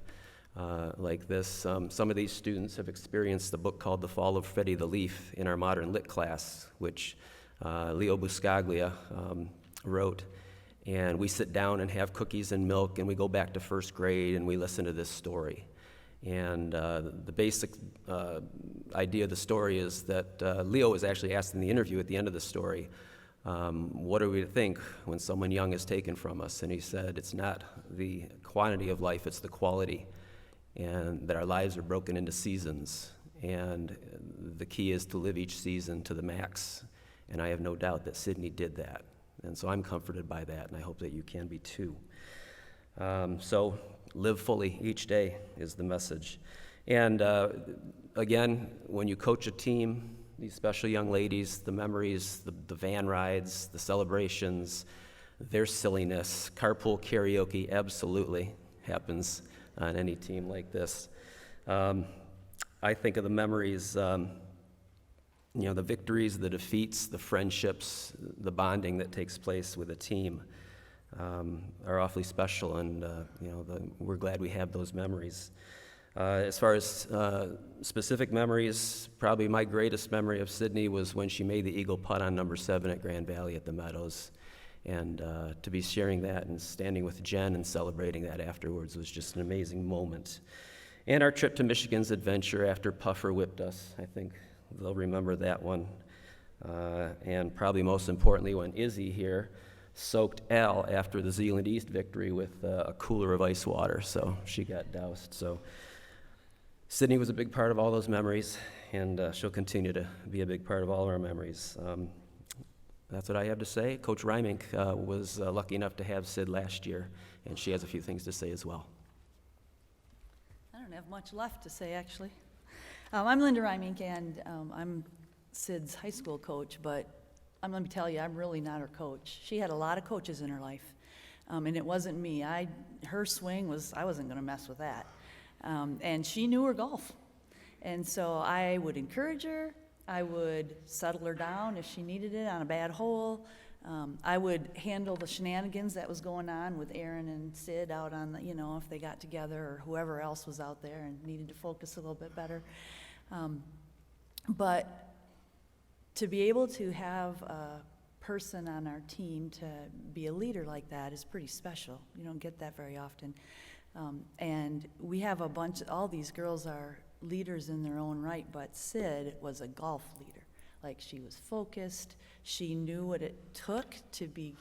like this. Some of these students have experienced the book called The Fall of Freddie the Leaf in our modern lit class, which Leo Buscaglia wrote. And we sit down and have cookies and milk, and we go back to first grade, and we listen to this story. And the basic idea of the story is that Leo was actually asked in the interview at the end of the story, what are we to think when someone young is taken from us? And he said, it's not the quantity of life, it's the quality, and that our lives are broken into seasons. And the key is to live each season to the max. And I have no doubt that Sydney did that. And so I'm comforted by that, and I hope that you can be too. So live fully each day is the message. And again, when you coach a team, these special young ladies, the memories, the van rides, the celebrations, their silliness, carpool karaoke absolutely happens on any team like this. I think of the memories, the victories, the defeats, the friendships, the bonding that takes place with a team are awfully special, and we're glad we have those memories. As far as specific memories, probably my greatest memory of Sydney was when she made the eagle putt on number 7 at Grand Valley at the Meadows. And to be sharing that and standing with Jen and celebrating that afterwards was just an amazing moment. And our trip to Michigan's adventure after Puffer whipped us, I think they'll remember that one. And probably most importantly, when Izzy here soaked Al after the Zeeland East victory with a cooler of ice water, so she got doused. So Sydney was a big part of all those memories, and she'll continue to be a big part of all our memories. That's what I have to say. Coach Reimink was lucky enough to have Sid last year, and she has a few things to say as well. I don't have much left to say, actually. I'm Linda Reimink, and I'm Sid's high school coach, but let me tell you, I'm really not her coach. She had a lot of coaches in her life, and it wasn't me. Her swing was, I wasn't going to mess with that. And she knew her golf. And so I would encourage her. I would settle her down if she needed it on a bad hole. I would handle the shenanigans that was going on with Aaron and Sid out on the, if they got together, or whoever else was out there and needed to focus a little bit better. But to be able to have a person on our team to be a leader like that is pretty special. You don't get that very often. And we have all these girls are leaders in their own right, but Sid was a golf leader. Like, she was focused, she knew what it took to be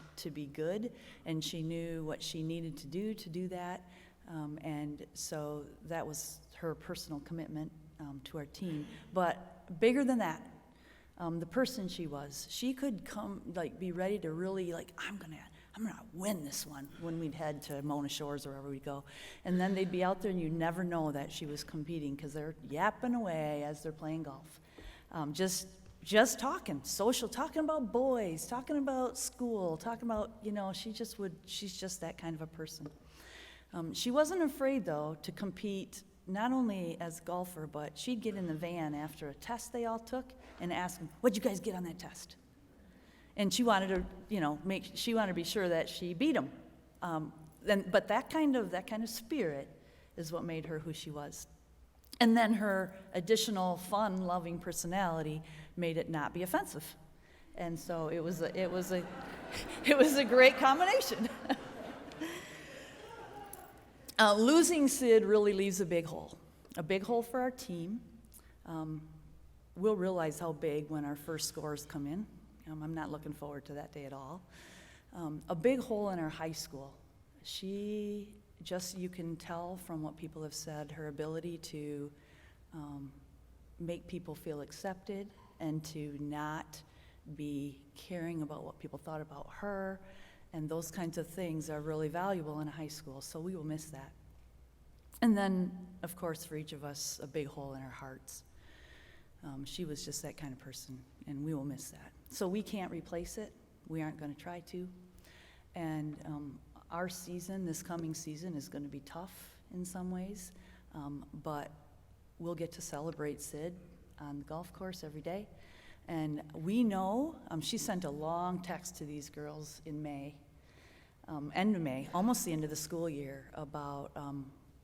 good, and she knew what she needed to do that. And so that was her personal commitment to our team. But bigger than that, the person she was, she could come, be ready to really, I'm gonna win this one when we'd head to Mona Shores or wherever we'd go. And then they'd be out there and you'd never know that she was competing because they're yapping away as they're playing golf. Just talking, talking about boys, talking about school, talking about, she's just that kind of a person. She wasn't afraid, though, to compete not only as a golfer, but she'd get in the van after a test they all took and ask them, "What'd you guys get on that test?" And she wanted to, she wanted to be sure that she beat them. But that kind of spirit is what made her who she was. And then her additional fun, loving personality made it not be offensive. And so it was a great combination. Losing Sid really leaves a big hole for our team. We'll realize how big when our first scores come in. I'm not looking forward to that day at all. A big hole in our high school. She you can tell from what people have said, her ability to make people feel accepted and to not be caring about what people thought about her, and those kinds of things are really valuable in a high school, so we will miss that. And then, of course, for each of us, a big hole in our hearts. She was just that kind of person, and we will miss that. So we can't replace it. We aren't going to try to. And our season, this coming season, is going to be tough in some ways, but we'll get to celebrate Sid on the golf course every day. And we know, she sent a long text to these girls in May, end of May, almost the end of the school year, about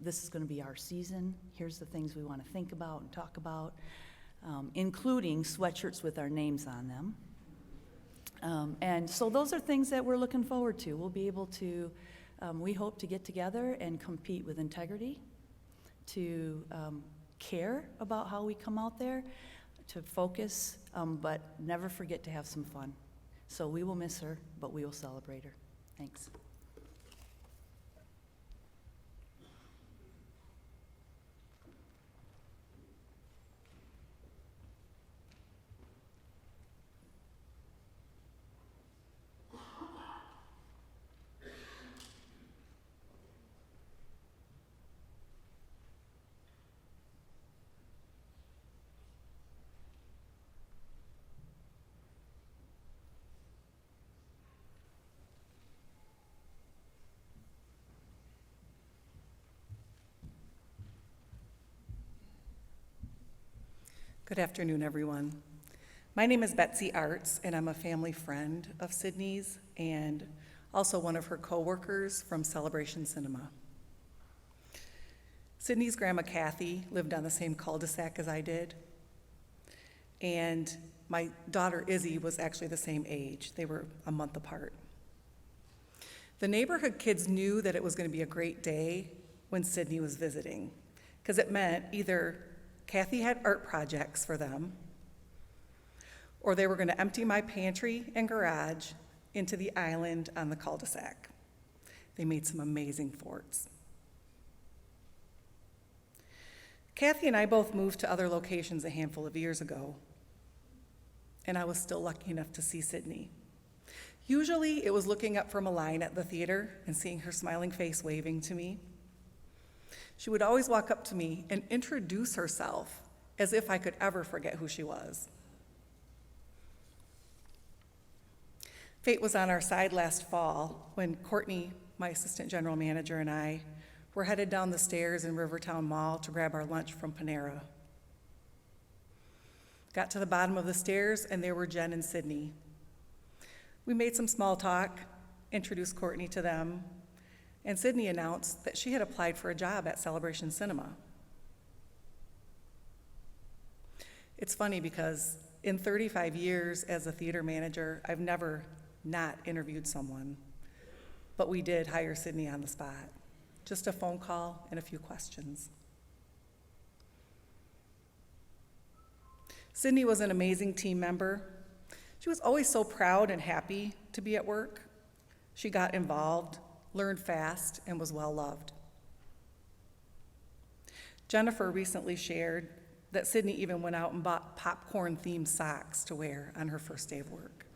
this is going to be our season. Here's the things we want to think about and talk about, including sweatshirts with our names on them. And so those are things that we're looking forward to. We'll be able to, we hope to get together and compete with integrity, to care about how we come out there, to focus, but never forget to have some fun. So we will miss her, but we will celebrate her. Thanks. Good afternoon, everyone. My name is Betsy Arts, and I'm a family friend of Sydney's and also one of her co-workers from Celebration Cinema. Sydney's grandma Kathy lived on the same cul-de-sac as I did, and my daughter Izzy was actually the same age. They were a month apart. The neighborhood kids knew that it was going to be a great day when Sydney was visiting, because it meant either Kathy had art projects for them, or they were going to empty my pantry and garage into the island on the cul-de-sac. They made some amazing forts. Kathy and I both moved to other locations a handful of years ago, and I was still lucky enough to see Sydney. Usually it was looking up from a line at the theater and seeing her smiling face waving to me. She would always walk up to me and introduce herself as if I could ever forget who she was. Fate was on our side last fall when Courtney, my assistant general manager, and I were headed down the stairs in Rivertown Mall to grab our lunch from Panera. Got to the bottom of the stairs, and there were Jen and Sydney. We made some small talk, introduced Courtney to them, and Sydney announced that she had applied for a job at Celebration Cinema. It's funny because in 35 years as a theater manager, I've never not interviewed someone, but we did hire Sydney on the spot. Just a phone call and a few questions. Sydney was an amazing team member. She was always so proud and happy to be at work. She got involved, learned fast, and was well loved. Jennifer recently shared that Sydney even went out and bought popcorn-themed socks to wear on her first day of work.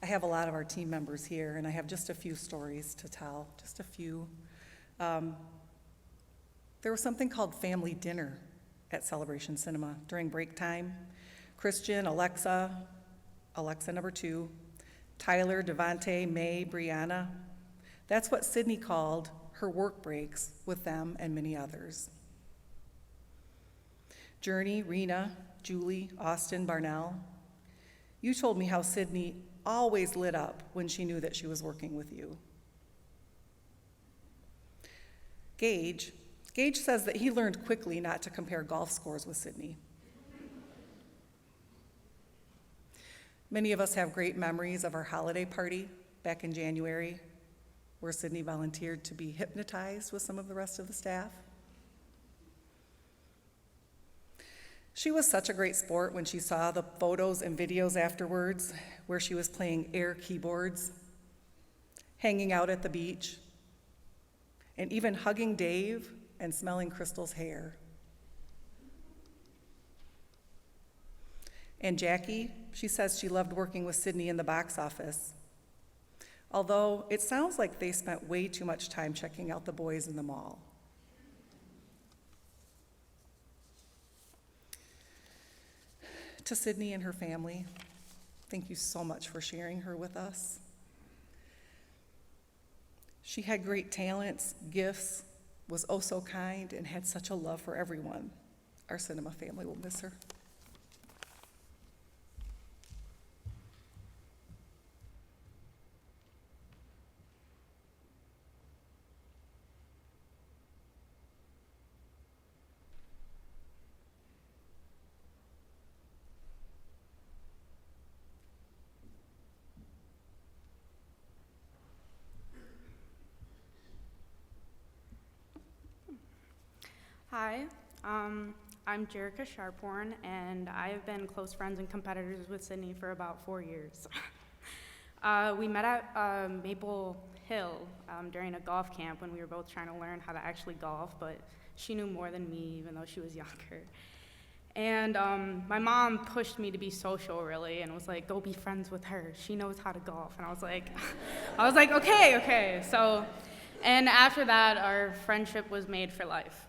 I have a lot of our team members here, and I have just a few stories to tell, just a few. There was something called family dinner at Celebration Cinema during break time. Christian, Alexa number 2, Tyler, Devante, May, Brianna. That's what Sydney called her work breaks with them and many others. Journey, Rena, Julie, Austin, Barnell. You told me how Sydney always lit up when she knew that she was working with you. Gage says that he learned quickly not to compare golf scores with Sydney. Many of us have great memories of our holiday party back in January, where Sydney volunteered to be hypnotized with some of the rest of the staff. She was such a great sport when she saw the photos and videos afterwards, where she was playing air keyboards, hanging out at the beach, and even hugging Dave and smelling Crystal's hair. And Jackie, she says she loved working with Sydney in the box office, although it sounds like they spent way too much time checking out the boys in the mall. To Sydney and her family, thank you so much for sharing her with us. She had great talents, gifts, was oh so kind, and had such a love for everyone. Our cinema family will miss her. Hi, I'm Jerica Sharphorn, and I have been close friends and competitors with Sydney for about 4 years. We met at Maple Hill during a golf camp when we were both trying to learn how to actually golf, but she knew more than me, even though she was younger. And my mom pushed me to be social, really, and was like, go be friends with her. She knows how to golf. And I was like, okay. So, and after that, our friendship was made for life.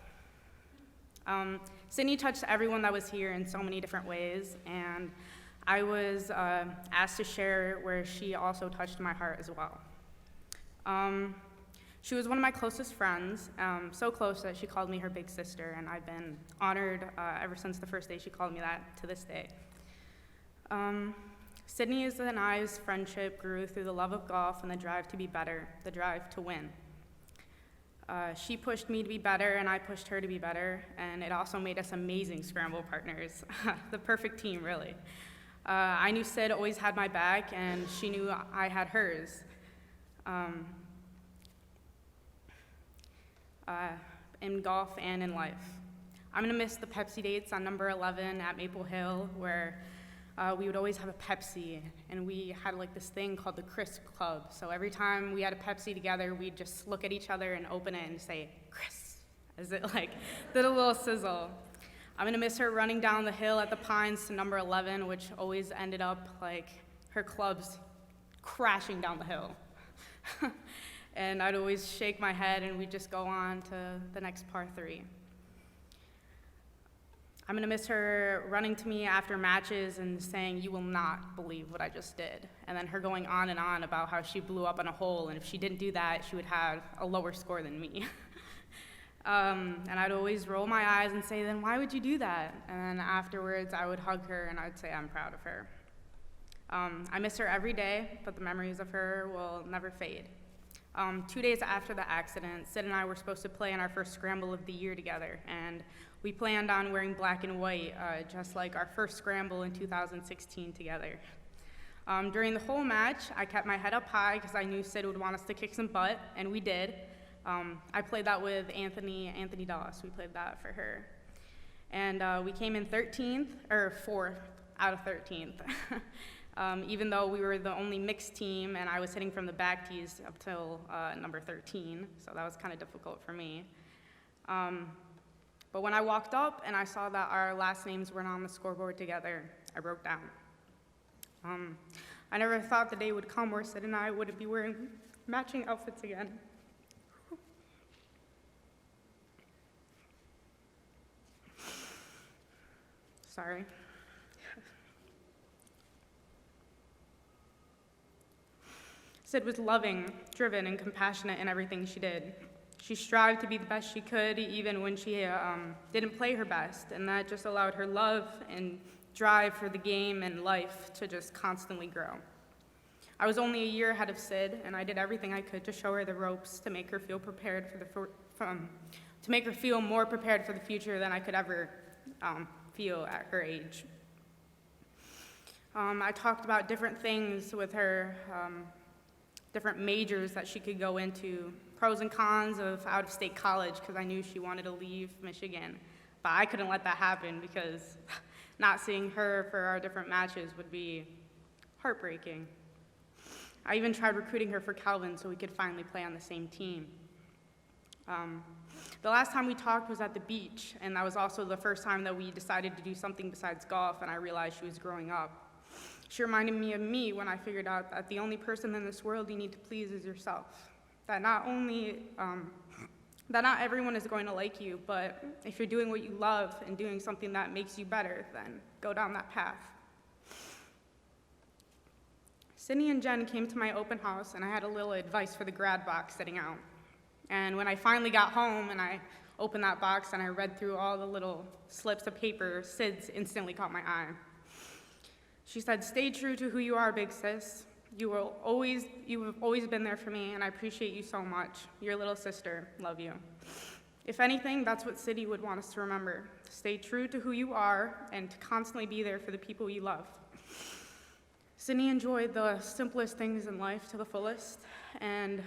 Sydney touched everyone that was here in so many different ways, and I was asked to share where she also touched my heart as well. She was one of my closest friends, so close that she called me her big sister, and I've been honored ever since the first day she called me that to this day. Sydney's and I's friendship grew through the love of golf and the drive to be better, the drive to win. She pushed me to be better, and I pushed her to be better, and it also made us amazing scramble partners, the perfect team, really. I knew Sid always had my back, and she knew I had hers. In golf and in life. I'm gonna miss the Pepsi dates on number 11 at Maple Hill, where we would always have a Pepsi, and we had like this thing called the Crisp Club. So every time we had a Pepsi together, we'd just look at each other and open it and say, "Crisp," as it like did a little sizzle. I'm gonna miss her running down the hill at the Pines to number 11, which always ended up like her clubs crashing down the hill. And I'd always shake my head, and we'd just go on to the next par 3. I'm gonna miss her running to me after matches and saying, "You will not believe what I just did." And then her going on and on about how she blew up on a hole, and if she didn't do that, she would have a lower score than me. And I'd always roll my eyes and say, "Then why would you do that?" And then afterwards, I would hug her, and I'd say, "I'm proud of her." I miss her every day, but the memories of her will never fade. 2 days after the accident, Sid and I were supposed to play in our first scramble of the year together, and we planned on wearing black and white, just like our first scramble in 2016 together. During the whole match, I kept my head up high because I knew Sid would want us to kick some butt, and we did. I played that with Anthony Doss. We played that for her. And we came in 4th out of 13th. Even though we were the only mixed team, and I was hitting from the back tees up till number 13, so that was kind of difficult for me. But when I walked up and I saw that our last names weren't on the scoreboard together, I broke down. I never thought the day would come where Sid and I would be wearing matching outfits again. Sorry. Sid was loving, driven, and compassionate in everything she did. She strived to be the best she could, even when she didn't play her best, and that just allowed her love and drive for the game and life to just constantly grow. I was only a year ahead of Sid, and I did everything I could to show her the ropes to make her feel prepared to make her feel more prepared for the future than I could ever feel at her age. I talked about different things with her. Different majors that she could go into, pros and cons of out-of-state college, because I knew she wanted to leave Michigan. But I couldn't let that happen because not seeing her for our different matches would be heartbreaking. I even tried recruiting her for Calvin so we could finally play on the same team. The last time we talked was at the beach, and that was also the first time that we decided to do something besides golf, and I realized she was growing up. She reminded me of me when I figured out that the only person in this world you need to please is yourself. That not everyone is going to like you, but if you're doing what you love and doing something that makes you better, then go down that path. Sydney and Jen came to my open house, and I had a little advice for the grad box sitting out. And when I finally got home and I opened that box and I read through all the little slips of paper, Sid's instantly caught my eye. She said, "Stay true to who you are, big sis. You have always been there for me, and I appreciate you so much. Your little sister, love you." If anything, that's what Sydney would want us to remember. Stay true to who you are and to constantly be there for the people you love. Sydney enjoyed the simplest things in life to the fullest, and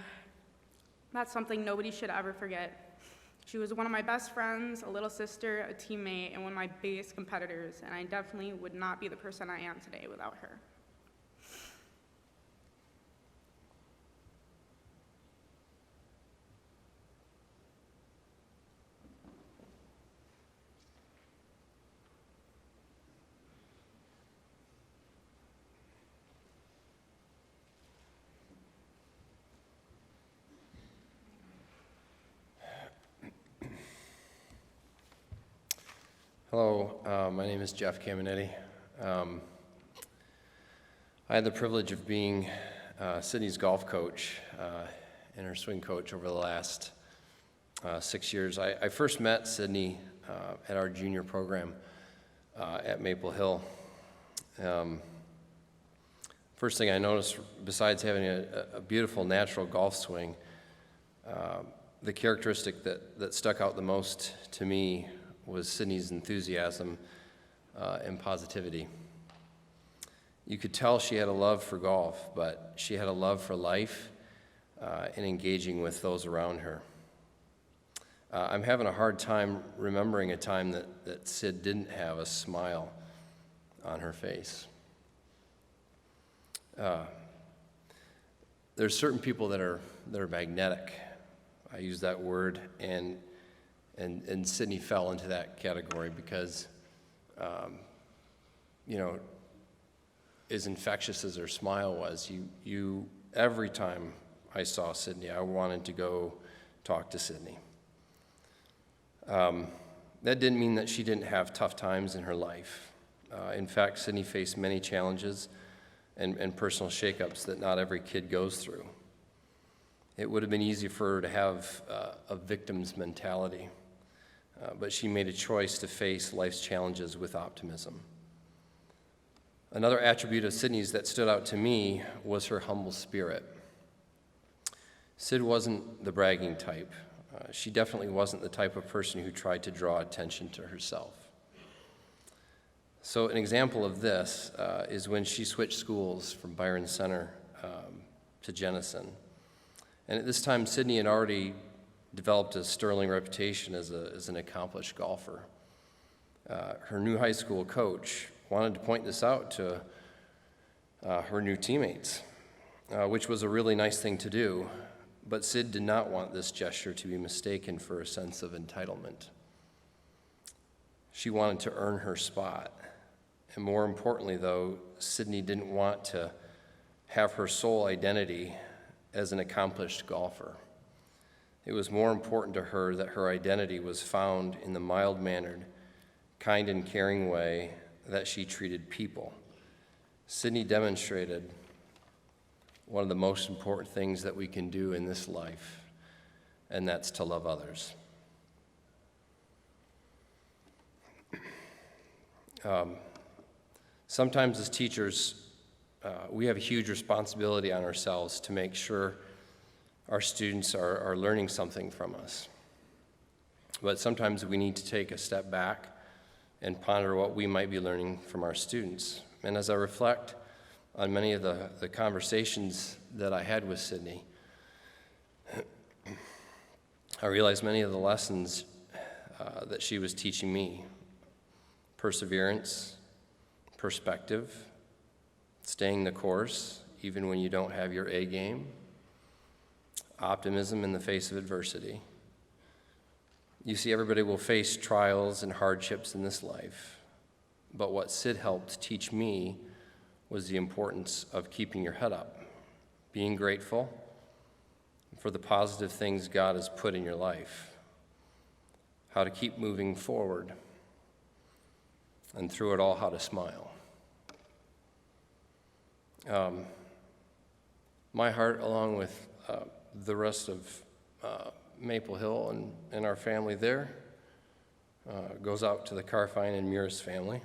that's something nobody should ever forget. She was one of my best friends, a little sister, a teammate, and one of my biggest competitors, and I definitely would not be the person I am today without her. Hello, my name is Jeff Caminetti. I had the privilege of being Sydney's golf coach and her swing coach over the last 6 years. I first met Sydney at our junior program at Maple Hill. First thing I noticed, besides having a beautiful natural golf swing, the characteristic that stuck out the most to me was Sydney's enthusiasm and positivity. You could tell she had a love for golf, but she had a love for life and engaging with those around her. I'm having a hard time remembering a time that Sid didn't have a smile on her face. There's certain people that are magnetic. I use that word, and Sydney fell into that category because, as infectious as her smile was, you every time I saw Sydney, I wanted to go talk to Sydney. That didn't mean that she didn't have tough times in her life. In fact, Sydney faced many challenges and personal shakeups that not every kid goes through. It would have been easy for her to have a victim's mentality, but she made a choice to face life's challenges with optimism. Another attribute of Sydney's that stood out to me was her humble spirit. Sid wasn't the bragging type. She definitely wasn't the type of person who tried to draw attention to herself. So an example of this is when she switched schools from Byron Center to Jenison. And at this time, Sydney had already developed a sterling reputation as an accomplished golfer. Her new high school coach wanted to point this out to her new teammates, which was a really nice thing to do. But Sid did not want this gesture to be mistaken for a sense of entitlement. She wanted to earn her spot. And more importantly, though, Sydney didn't want to have her sole identity as an accomplished golfer. It was more important to her that her identity was found in the mild-mannered, kind and caring way that she treated people. Sydney demonstrated one of the most important things that we can do in this life, and that's to love others. Sometimes as teachers, we have a huge responsibility on ourselves to make sure our students are learning something from us. But sometimes we need to take a step back and ponder what we might be learning from our students. And as I reflect on many of the conversations that I had with Sydney, I realized many of the lessons that she was teaching me: perseverance, perspective, staying the course even when you don't have your A game, optimism in the face of adversity. You see, everybody will face trials and hardships in this life, but what Sid helped teach me was the importance of keeping your head up, being grateful for the positive things God has put in your life, how to keep moving forward, and through it all, how to smile. My heart, along with the rest of Maple Hill and our family there, goes out to the Carfine and Muris family.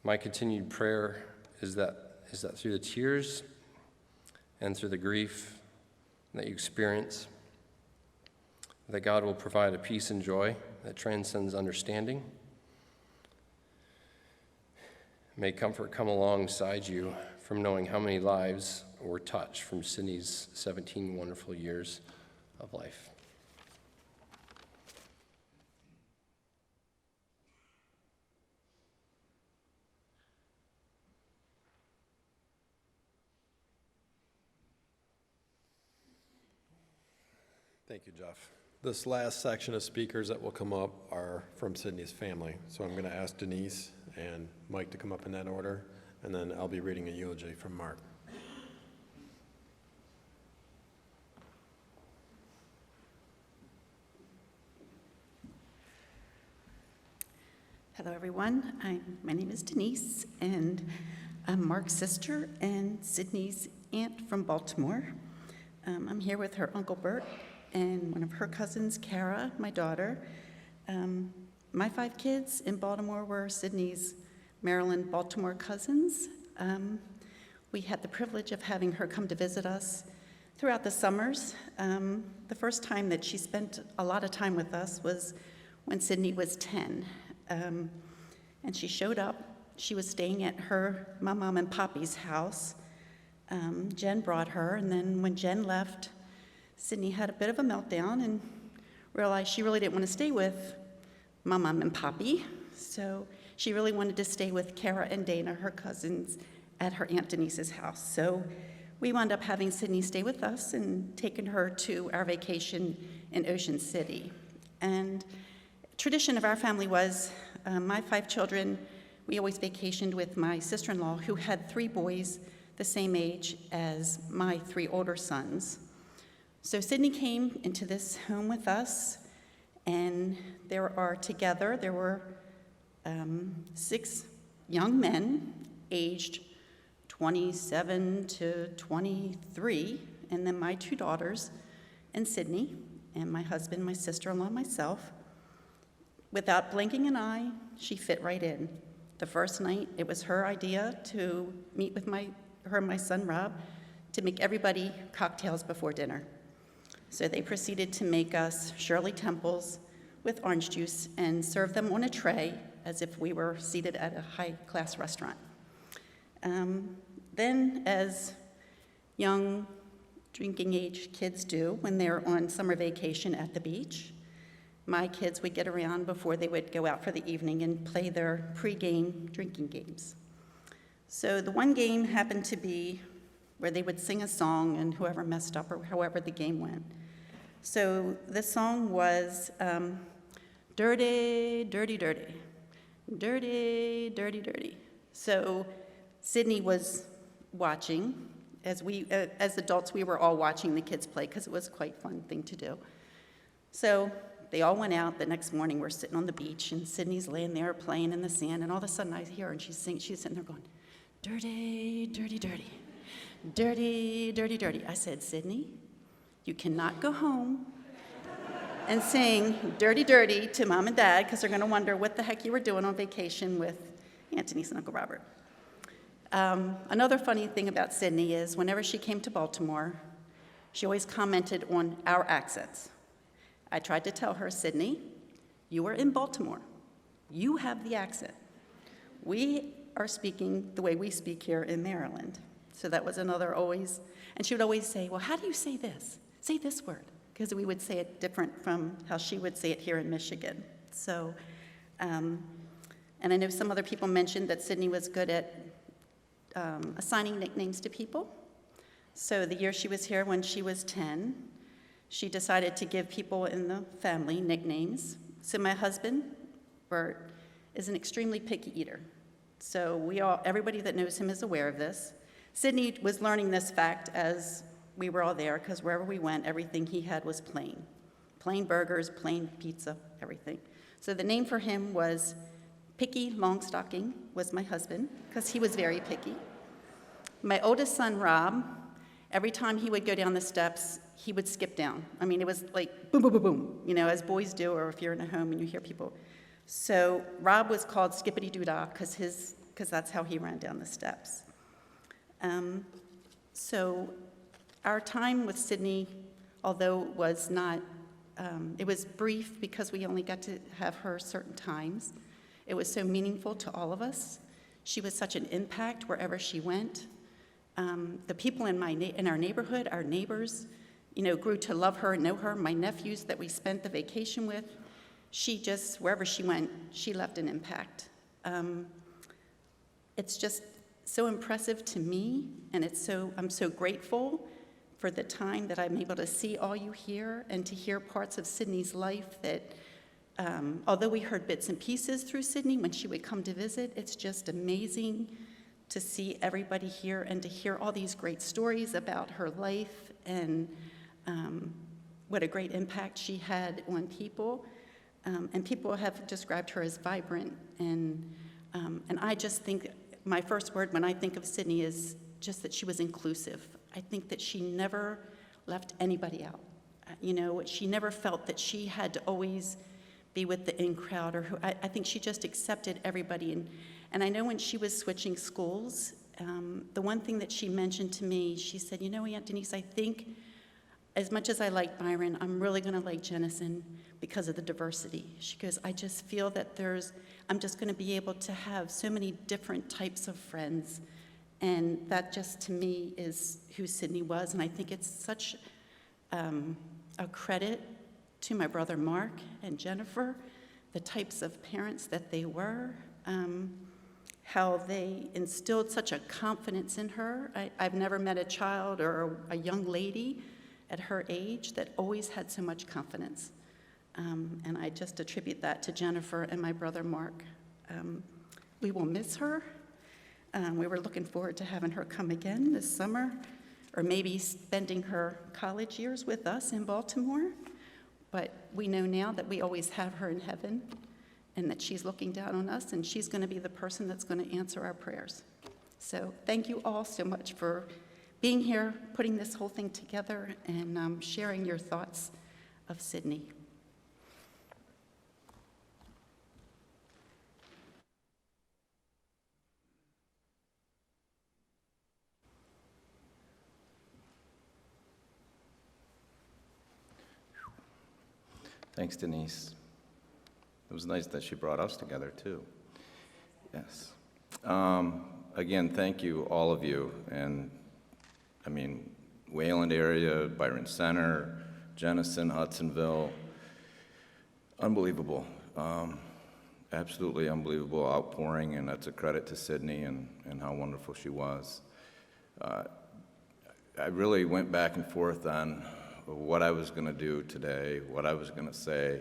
My continued prayer is that through the tears and through the grief that you experience, that God will provide a peace and joy that transcends understanding. May comfort come alongside you from knowing how many lives were touched from Sydney's 17 wonderful years of life. Thank you, Jeff. This last section of speakers that will come up are from Sydney's family. So I'm going to ask Denise and Mike to come up in that order, and then I'll be reading a eulogy from Mark. Hello, everyone. My name is Denise, and I'm Mark's sister and Sydney's aunt from Baltimore. I'm here with her Uncle Bert and one of her cousins, Kara, my daughter. My 5 kids in Baltimore were Sydney's Maryland-Baltimore cousins. We had the privilege of having her come to visit us throughout the summers. The first time that she spent a lot of time with us was when Sydney was 10. And she showed up. She was staying at my mom and Poppy's house. Jen brought her, and then when Jen left, Sydney had a bit of a meltdown and realized she really didn't want to stay with my mom and Poppy. So she really wanted to stay with Kara and Dana, her cousins, at her Aunt Denise's house. So we wound up having Sydney stay with us and taking her to our vacation in Ocean City. And tradition of our family was my 5 children, we always vacationed with my sister-in-law who had 3 boys the same age as my 3 older sons. So Sydney came into this home with us, and there were 6 young men aged 27 to 23, and then my 2 daughters and Sydney, and my husband, my sister-in-law, myself. Without blinking an eye, she fit right in. The first night, it was her idea to meet with her and my son, Rob, to make everybody cocktails before dinner. So they proceeded to make us Shirley Temples with orange juice and serve them on a tray as if we were seated at a high-class restaurant. Then, as young drinking-age kids do when they're on summer vacation at the beach, my kids would get around before they would go out for the evening and play their pre-game drinking games. So the one game happened to be where they would sing a song and whoever messed up or however the game went. So the song was Dirty, Dirty, Dirty, Dirty, Dirty, Dirty. So Sydney was watching. As adults, we were all watching the kids play because it was quite a fun thing to do. So they all went out. The next morning, we're sitting on the beach, and Sydney's laying there playing in the sand, and all of a sudden I hear her, and she's sitting there going, dirty, dirty, dirty, dirty, dirty, dirty. I said, Sydney, you cannot go home and sing dirty, dirty to Mom and Dad because they're going to wonder what the heck you were doing on vacation with Aunt Denise and Uncle Robert. Another funny thing about Sydney is whenever she came to Baltimore, she always commented on our accents. I tried to tell her, Sydney, you are in Baltimore. You have the accent. We are speaking the way we speak here in Maryland. So that was another always, and she would always say, well, how do you say this? Say this word, because we would say it different from how she would say it here in Michigan. So, and I know some other people mentioned that Sydney was good at assigning nicknames to people. So the year she was here when she was 10, she decided to give people in the family nicknames. So my husband, Bert, is an extremely picky eater. So everybody that knows him is aware of this. Sydney was learning this fact as we were all there, because wherever we went, everything he had was plain. Plain burgers, plain pizza, everything. So the name for him was Picky Longstocking, was my husband, because he was very picky. My oldest son, Rob, every time he would go down the steps, he would skip down. I mean, it was like boom, boom, boom, boom, as boys do, or if you're in a home and you hear people. So Rob was called Skippity-Doo-Dah because that's how he ran down the steps. So our time with Sydney, although it was not, it was brief because we only got to have her certain times. It was so meaningful to all of us. She was such an impact wherever she went. The people in our neighborhood, our neighbors, grew to love her and know her. My nephews that we spent the vacation with, she just, wherever she went, she left an impact. It's just so impressive to me, and I'm so grateful for the time that I'm able to see all you here and to hear parts of Sydney's life that, although we heard bits and pieces through Sydney when she would come to visit, it's just amazing to see everybody here and to hear all these great stories about her life and what a great impact she had on people. And people have described her as vibrant, and I just think my first word when I think of Sydney is just that she was inclusive. I think that she never left anybody out. You know, she never felt that she had to always be with the in crowd, or who. I think she just accepted everybody. And I know when she was switching schools, the one thing that she mentioned to me, she said, you know, Aunt Denise, I think as much as I like Byron, I'm really going to like Jenison because of the diversity. She goes, I just feel that I'm just going to be able to have so many different types of friends. And that just, to me, is who Sydney was. And I think it's such a credit to my brother Mark and Jennifer, the types of parents that they were, how they instilled such a confidence in her. I've never met a child or a young lady at her age that always had so much confidence. And I just attribute that to Jennifer and my brother Mark. We will miss her. We were looking forward to having her come again this summer, or maybe spending her college years with us in Baltimore. But we know now that we always have her in heaven, and that she's looking down on us, and she's going to be the person that's going to answer our prayers. So thank you all so much for being here, putting this whole thing together, and sharing your thoughts of Sydney. Thanks, Denise. It was nice that she brought us together, too. Yes. Again, thank you, all of you. And, I mean, Wayland area, Byron Center, Jenison, Hudsonville, unbelievable. Absolutely unbelievable outpouring, and that's a credit to Sydney and how wonderful she was. I really went back and forth on what I was going to do today, what I was going to say,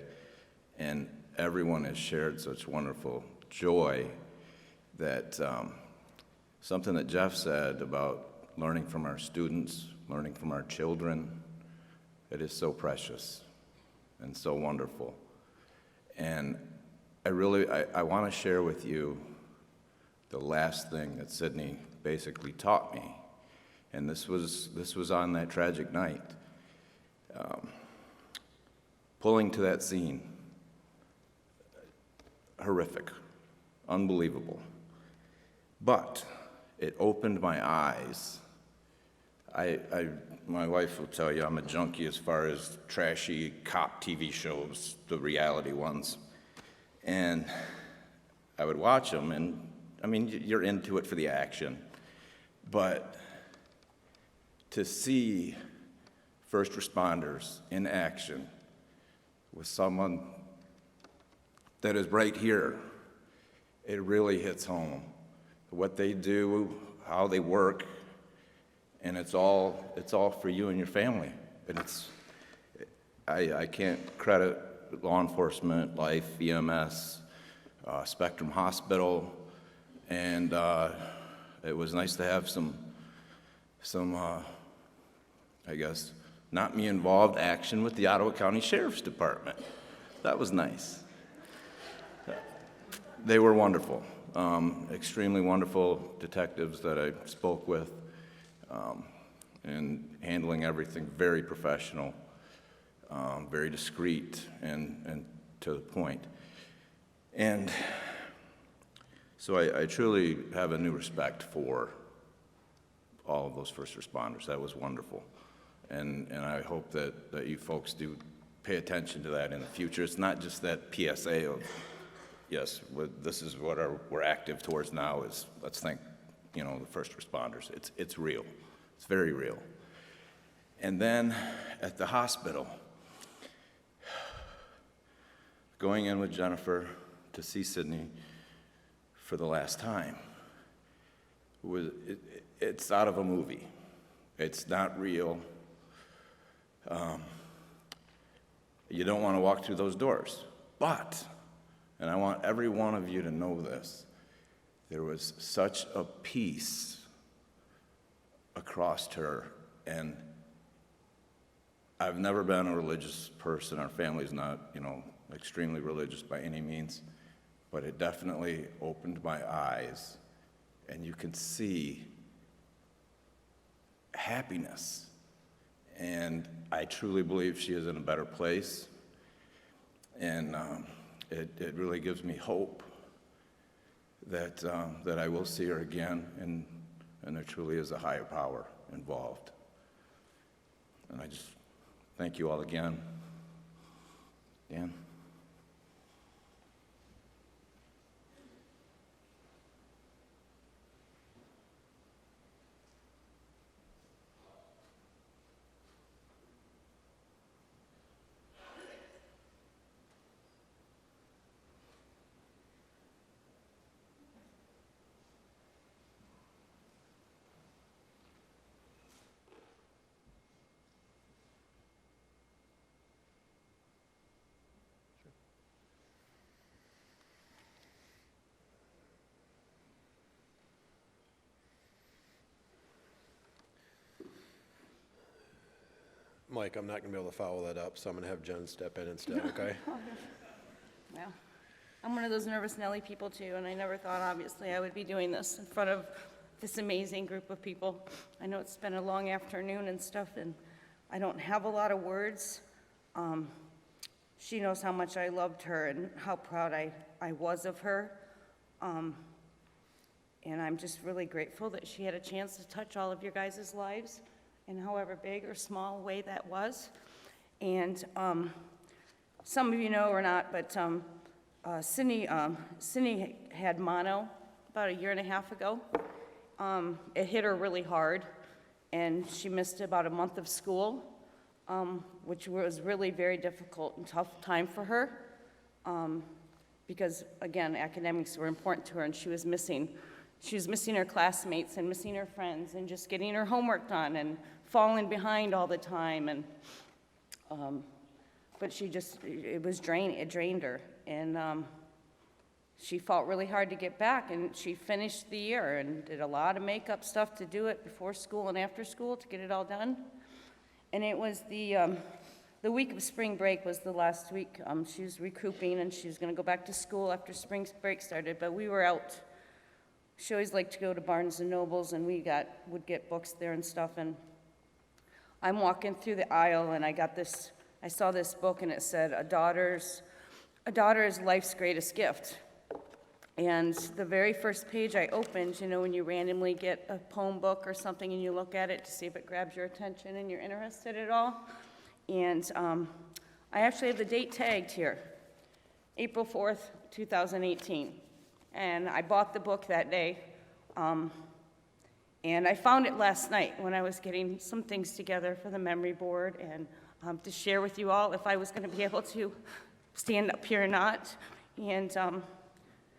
and everyone has shared such wonderful joy that something that Jeff said about learning from our students, learning from our children, it is so precious and so wonderful. And I want to share with you the last thing that Sydney basically taught me. And this was on that tragic night. Pulling to that scene, horrific, unbelievable. But it opened my eyes. My wife will tell you I'm a junkie as far as trashy cop TV shows, the reality ones. And I would watch them, and I mean, you're into it for the action. But to see first responders in action with someone that is right here, it really hits home. What they do, how they work, and it's all for you and your family. And I can't credit law enforcement, Life, EMS, Spectrum Hospital, and it was nice to have some I guess, not me involved action with the Ottawa County Sheriff's Department. That was nice. They were wonderful, extremely wonderful detectives that I spoke with, and handling everything very professional, very discreet, and to the point. And so I truly have a new respect for all of those first responders. That was wonderful. And I hope that you folks do pay attention to that in the future. It's not just that PSA of, yes, this is what we're active towards now is, let's thank, the first responders. It's real. It's very real. And then at the hospital, going in with Jennifer to see Sydney for the last time, it's out of a movie. It's not real. You don't want to walk through those doors. But, and I want every one of you to know this, there was such a peace across her. And I've never been a religious person. Our family's not, extremely religious by any means. But it definitely opened my eyes and you can see happiness. And I truly believe she is in a better place. And it really gives me hope that I will see her again, and there truly is a higher power involved. And I just thank you all again. Dan? Mike, I'm not going to be able to follow that up, so I'm going to have Jen step in instead, okay? Well, I'm one of those nervous Nelly people too, and I never thought, obviously, I would be doing this in front of this amazing group of people. I know it's been a long afternoon and stuff, and I don't have a lot of words. She knows how much I loved her and how proud I was of her. And I'm just really grateful that she had a chance to touch all of your guys' lives in however big or small way that was. And some of you know or not, but Sydney had mono about 1.5 years ago. It hit her really hard, and she missed about a month of school, which was really very difficult and tough time for her, because, again, academics were important to her, and she was missing her classmates and missing her friends and just getting her homework done and falling behind all the time. And but it drained her, and she fought really hard to get back, and she finished the year and did a lot of makeup stuff to do it before school and after school to get it all done. And it was the week of spring break was the last week. She was recouping, and she was going to go back to school after spring break started, but we were out. She always liked to go to Barnes and Nobles, and would get books there and stuff. And I'm walking through the aisle, and I saw this book, and it said, a daughter is life's greatest gift. And the very first page I opened, you know, when you randomly get a poem book or something and you look at it to see if it grabs your attention and you're interested at all. And I actually have the date tagged here, April 4th, 2018. And I bought the book that day. And I found it last night when I was getting some things together for the memory board and to share with you all if I was going to be able to stand up here or not. And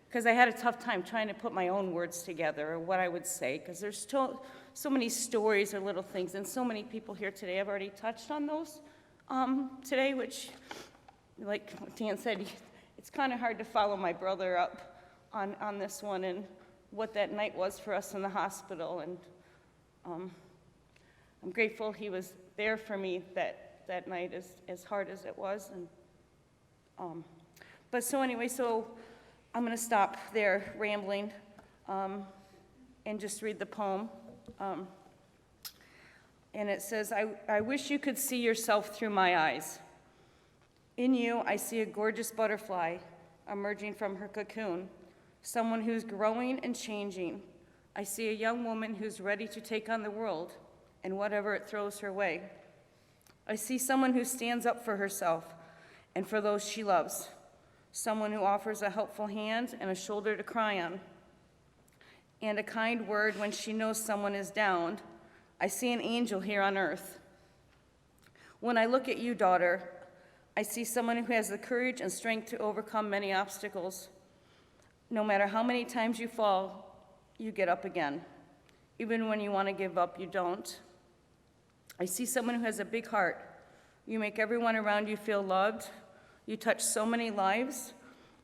because I had a tough time trying to put my own words together or what I would say, because there's still so many stories or little things, and so many people here today have already touched on those today, which, like Dan said, it's kind of hard to follow my brother up on this one and what that night was for us in the hospital. And I'm grateful he was there for me that night, as hard as it was. And but so anyway, so I'm going to stop there rambling and just read the poem. And it says, I wish you could see yourself through my eyes. In you, I see a gorgeous butterfly emerging from her cocoon, someone who's growing and changing. I see a young woman who's ready to take on the world and whatever it throws her way. I see someone who stands up for herself and for those she loves, someone who offers a helpful hand and a shoulder to cry on, and a kind word when she knows someone is downed. I see an angel here on earth. When I look at you, daughter, I see someone who has the courage and strength to overcome many obstacles. No matter how many times you fall, you get up again. Even when you want to give up, you don't. I see someone who has a big heart. You make everyone around you feel loved. You touch so many lives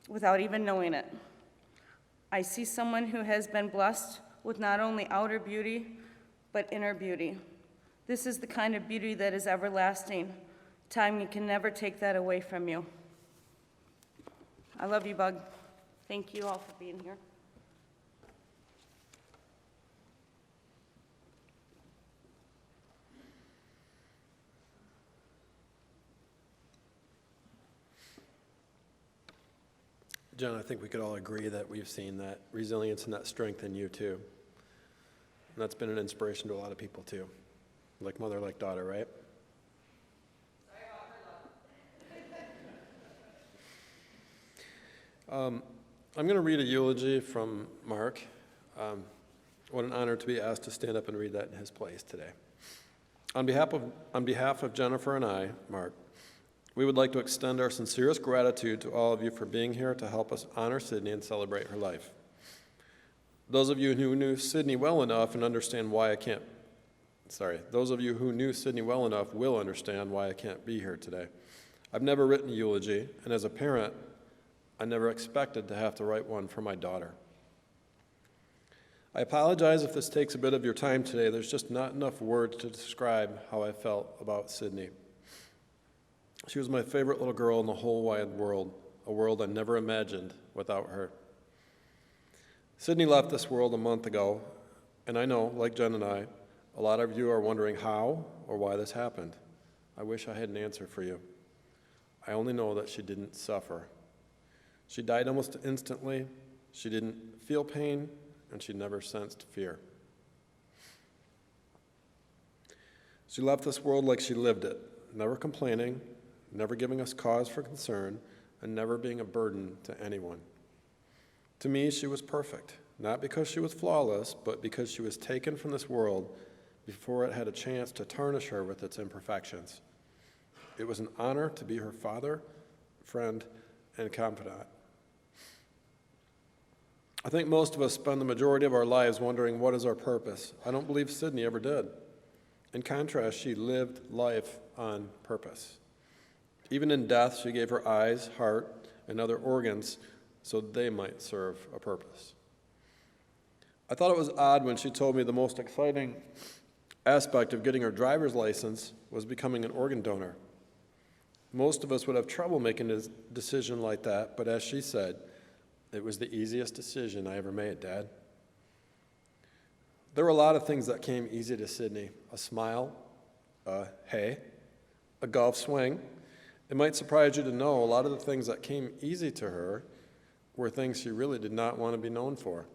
without even knowing it. I see someone who has been blessed with not only outer beauty, but inner beauty. This is the kind of beauty that is everlasting. Time can never take that away from you. I love you, Bug. Thank you all for being here. Jen, I think we could all agree that we've seen that resilience and that strength in you too. And that's been an inspiration to a lot of people too. Like mother, like daughter, right? I'm going to read a eulogy from Mark. What an honor to be asked to stand up and read that in his place today. On behalf of Jennifer and I, Mark, we would like to extend our sincerest gratitude to all of you for being here to help us honor Sydney and celebrate her life. Those of you who knew Sydney well enough and understand why I can't, those of you who knew Sydney well enough will understand why I can't be here today. I've never written a eulogy, and as a parent, I never expected to have to write one for my daughter. I apologize if this takes a bit of your time today. There's just not enough words to describe how I felt about Sydney. She was my favorite little girl in the whole wide world, a world I never imagined without her. Sydney left this world a month ago, and I know, like Jen and I, a lot of you are wondering how or why this happened. I wish I had an answer for you. I only know that she didn't suffer. She died almost instantly. She didn't feel pain, and she never sensed fear. She left this world like she lived it, never complaining, never giving us cause for concern, and never being a burden to anyone. To me, she was perfect, not because she was flawless, but because she was taken from this world before it had a chance to tarnish her with its imperfections. It was an honor to be her father, friend, and confidant. I think most of us spend the majority of our lives wondering what is our purpose. I don't believe Sydney ever did. In contrast, she lived life on purpose. Even in death, she gave her eyes, heart, and other organs so they might serve a purpose. I thought it was odd when she told me the most exciting aspect of getting her driver's license was becoming an organ donor. Most of us would have trouble making a decision like that, but as she said, it was the easiest decision I ever made, Dad. There were a lot of things that came easy to Sydney. A smile, a hey, a golf swing. It might surprise you to know a lot of the things that came easy to her were things she really did not want to be known for.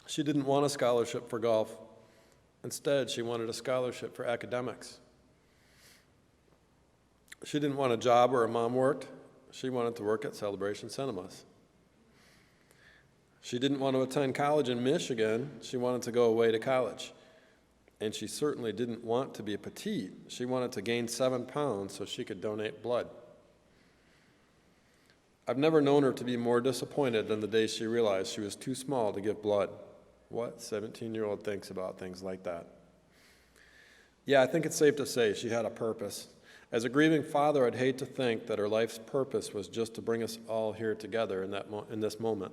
She didn't want a scholarship for golf. Instead, she wanted a scholarship for academics. She didn't want a job where her mom worked. She wanted to work at Celebration Cinemas. She didn't want to attend college in Michigan. She wanted to go away to college. And she certainly didn't want to be a petite. She wanted to gain 7 pounds so she could donate blood. I've never known her to be more disappointed than the day she realized she was too small to give blood. What 17-year-old thinks about things like that? Yeah, I think it's safe to say she had a purpose. As a grieving father, I'd hate to think that her life's purpose was just to bring us all here together in this moment.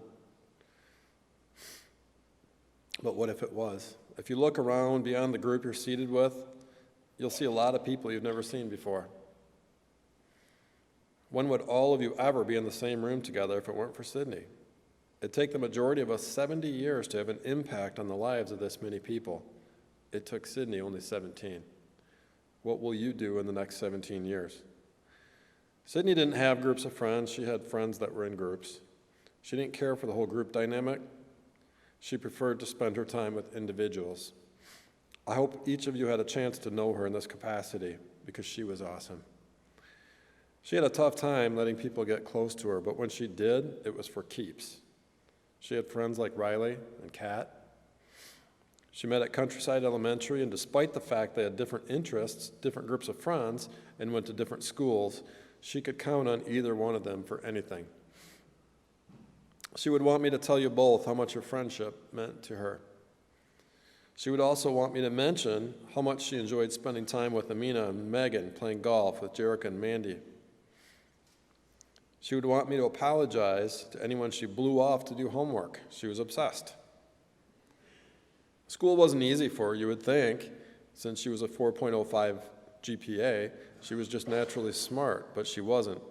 But what if it was? If you look around beyond the group you're seated with, you'll see a lot of people you've never seen before. When would all of you ever be in the same room together if it weren't for Sydney? It'd take the majority of us 70 years to have an impact on the lives of this many people. It took Sydney only 17. What will you do in the next 17 years? Sydney didn't have groups of friends. She had friends that were in groups. She didn't care for the whole group dynamic. She preferred to spend her time with individuals. I hope each of you had a chance to know her in this capacity because she was awesome. She had a tough time letting people get close to her, but when she did, it was for keeps. She had friends like Riley and Kat. She met at Countryside Elementary, and despite the fact they had different interests, different groups of friends, and went to different schools, she could count on either one of them for anything. She would want me to tell you both how much her friendship meant to her. She would also want me to mention how much she enjoyed spending time with Amina and Megan, playing golf with Jerica and Mandy. She would want me to apologize to anyone she blew off to do homework. She was obsessed. School wasn't easy for her, you would think. Since she was a 4.05 GPA, she was just naturally smart, but she wasn't.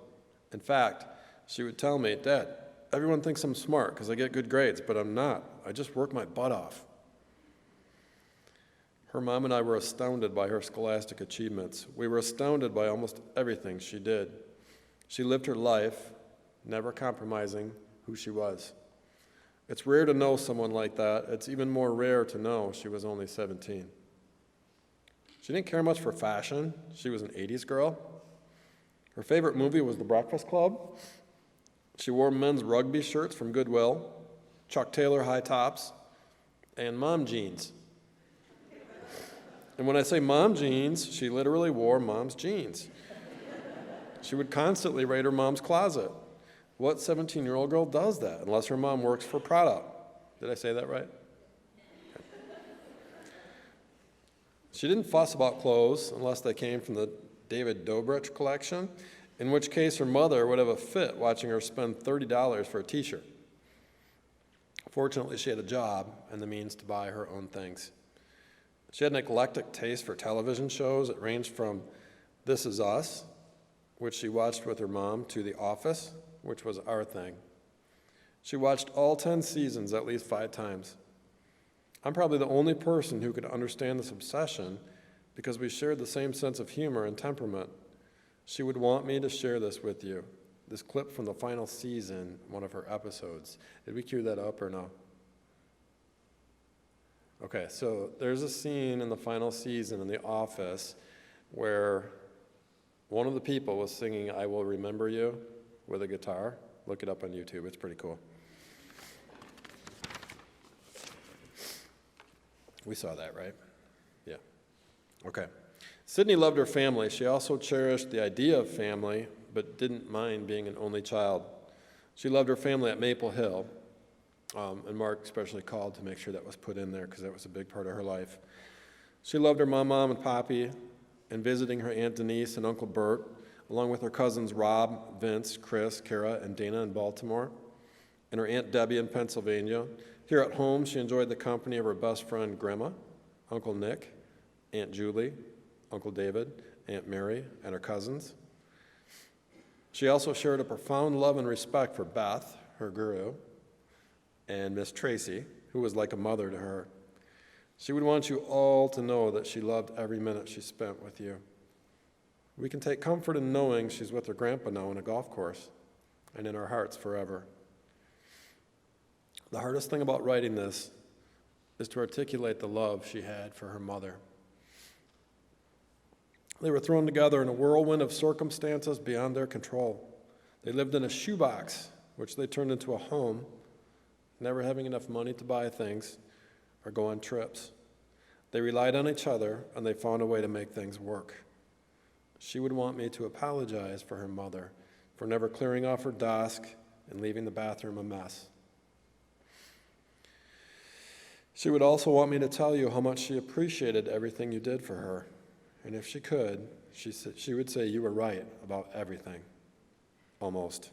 In fact, she would tell me, Dad, everyone thinks I'm smart because I get good grades, but I'm not. I just work my butt off. Her mom and I were astounded by her scholastic achievements. We were astounded by almost everything she did. She lived her life, never compromising, who she was. It's rare to know someone like that. It's even more rare to know she was only 17. She didn't care much for fashion. She was an 80s girl. Her favorite movie was The Breakfast Club. She wore men's rugby shirts from Goodwill, Chuck Taylor high tops, and mom jeans. And when I say mom jeans, she literally wore mom's jeans. She would constantly raid her mom's closet. What 17-year-old girl does that, unless her mom works for Prada? Did I say that right? She didn't fuss about clothes unless they came from the David Dobrich collection, in which case her mother would have a fit watching her spend $30 for a t-shirt. Fortunately, she had a job and the means to buy her own things. She had an eclectic taste for television shows. It ranged from This Is Us, which she watched with her mom, to The Office, which was our thing. She watched all 10 seasons at least 5 times. I'm probably the only person who could understand this obsession because we shared the same sense of humor and temperament. She would want me to share this with you. This clip from the final season, one of her episodes. Did we cue that up or no? Okay, so there's a scene in the final season in The Office where one of the people was singing I Will Remember You with a guitar. Look it up on YouTube, it's pretty cool. We saw that, right? Yeah. Okay. Sydney loved her family. She also cherished the idea of family, but didn't mind being an only child. She loved her family at Maple Hill, and Mark especially called to make sure that was put in there because that was a big part of her life. She loved her mom and poppy, and visiting her Aunt Denise and Uncle Bert, along with her cousins Rob, Vince, Chris, Kara, and Dana in Baltimore, and her Aunt Debbie in Pennsylvania. Here at home, she enjoyed the company of her best friend Grandma, Uncle Nick, Aunt Julie, Uncle David, Aunt Mary, and her cousins. She also shared a profound love and respect for Beth, her guru, and Miss Tracy, who was like a mother to her. She would want you all to know that she loved every minute she spent with you. We can take comfort in knowing she's with her grandpa now on a golf course and in our hearts forever. The hardest thing about writing this is to articulate the love she had for her mother. They were thrown together in a whirlwind of circumstances beyond their control. They lived in a shoebox, which they turned into a home, never having enough money to buy things or go on trips. They relied on each other, and they found a way to make things work. She would want me to apologize for her mother for never clearing off her desk and leaving the bathroom a mess. She would also want me to tell you how much she appreciated everything you did for her. And if she could, she would say you were right about everything. Almost.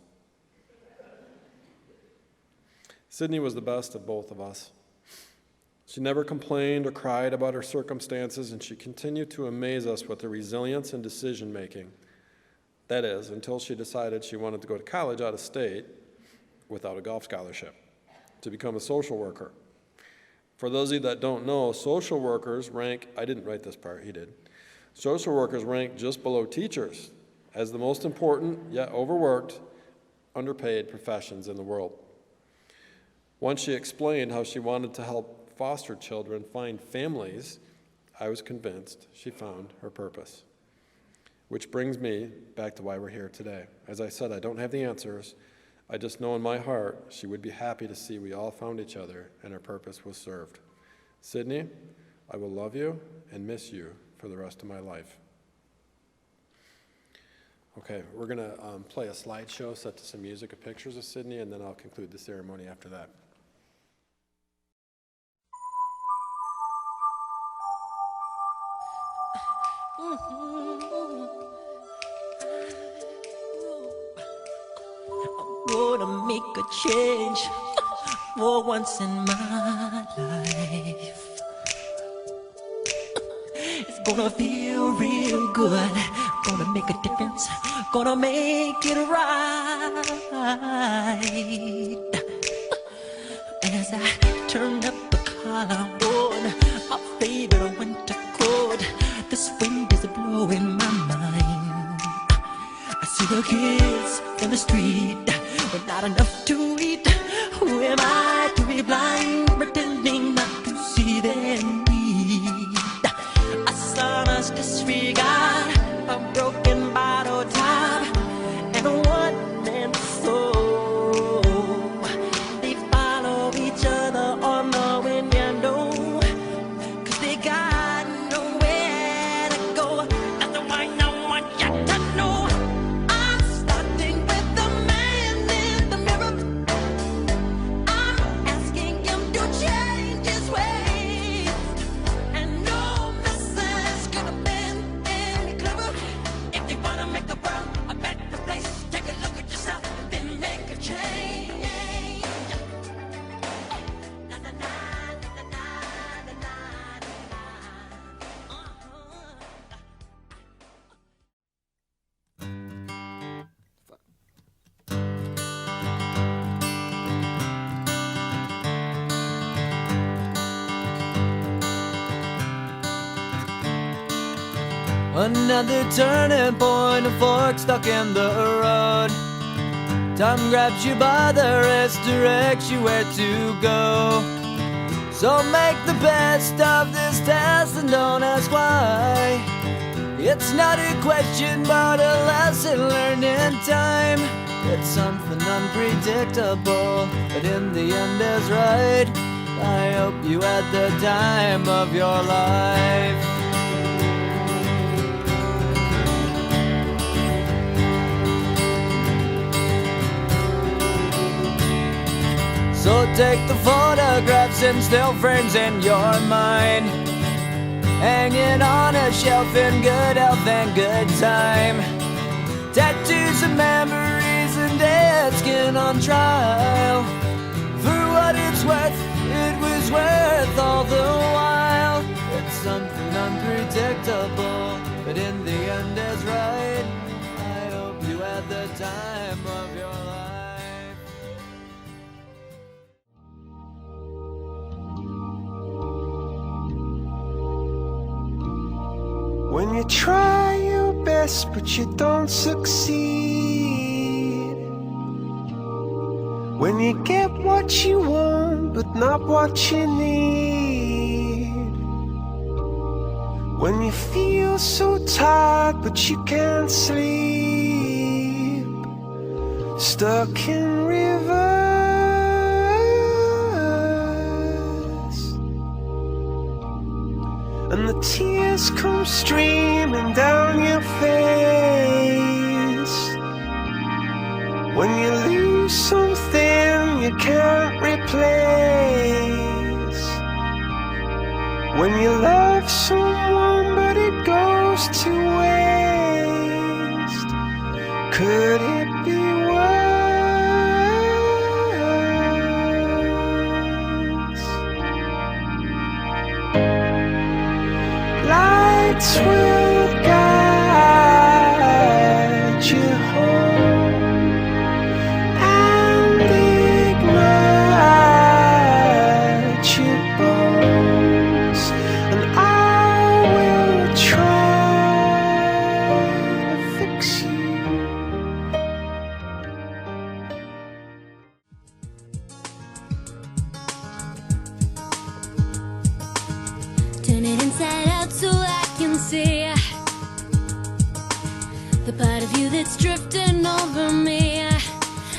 Sydney was the best of both of us. She never complained or cried about her circumstances, and she continued to amaze us with her resilience and decision-making. That is, until she decided she wanted to go to college out of state without a golf scholarship to become a social worker. For those of you that don't know, social workers rank, I didn't write this part, he did. Social workers rank just below teachers as the most important, yet overworked, underpaid professions in the world. Once she explained how she wanted to help foster children find families, I was convinced she found her purpose. Which brings me back to why we're here today. As I said, I don't have the answers. I just know in my heart she would be happy to see we all found each other and her purpose was served. Sydney, I will love you and miss you for the rest of my life. Okay, we're going to play a slideshow set to some music of pictures of Sydney, and then I'll conclude the ceremony after that. Gonna make a change for once in my life. It's gonna feel real good. Gonna make a difference. Gonna make it right. As I turn up the collar on my favorite winter coat, this wind is blowing my mind. I see the kids in the street with not enough to eat. am I to be blind, pretending not to see their need? A sonorous disregard, a broken bottle top, and a one-man soul. They follow each other on the wind, you know, 'cause they got nowhere to go. That's why no one got to know. I'm starting with the man in the mirror. I'm asking him to change his ways, and no message could have been any clearer. If you wanna make the world a better place, take a look at yourself, then make a change. Na, na, na, na, na, na, na, Another turning point, a fork stuck in the road. Time grabs you by the wrist, directs you where to go. So make the best of this test and don't ask why. It's not a question but a lesson learned in time. It's something unpredictable, but in the end is right. I hope you had the time of your life. So take the photographs and still frames in your mind, hanging on a shelf in good health and good time. Tattoos and memories and dead skin on trial. For what it's worth, it was worth all the while. It's something unpredictable, but in the end is right. I hope you had the time of your life. When you try your best but you don't succeed, when you get what you want but not what you need, when you feel so tired but you can't sleep, stuck in rivers, and the tears come streaming down your face, when you lose something you can't replace, when you love someone but it goes to waste, could it be worse? Lights will guide you home and ignite your bones, and I will try to fix you. Turn it inside out so I can see the part of you that's drifting over me.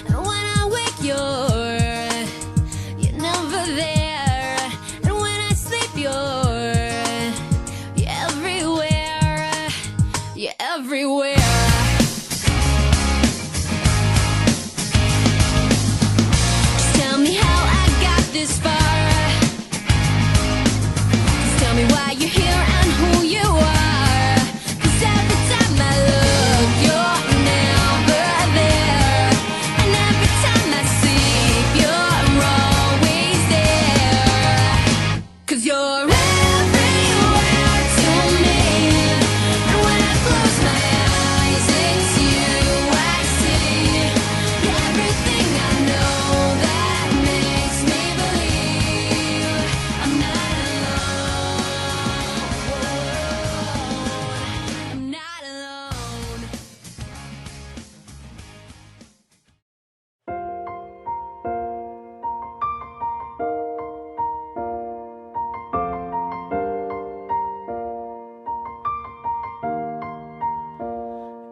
And when I wake, you're never there. And when I sleep, you're everywhere. You're everywhere. Just tell me how I got this far. Tell me why you're here and who you are. 'Cause every time I look, you're never there. And every time I sleep, you're always there. 'Cause you're everywhere to me. And when I close my eyes,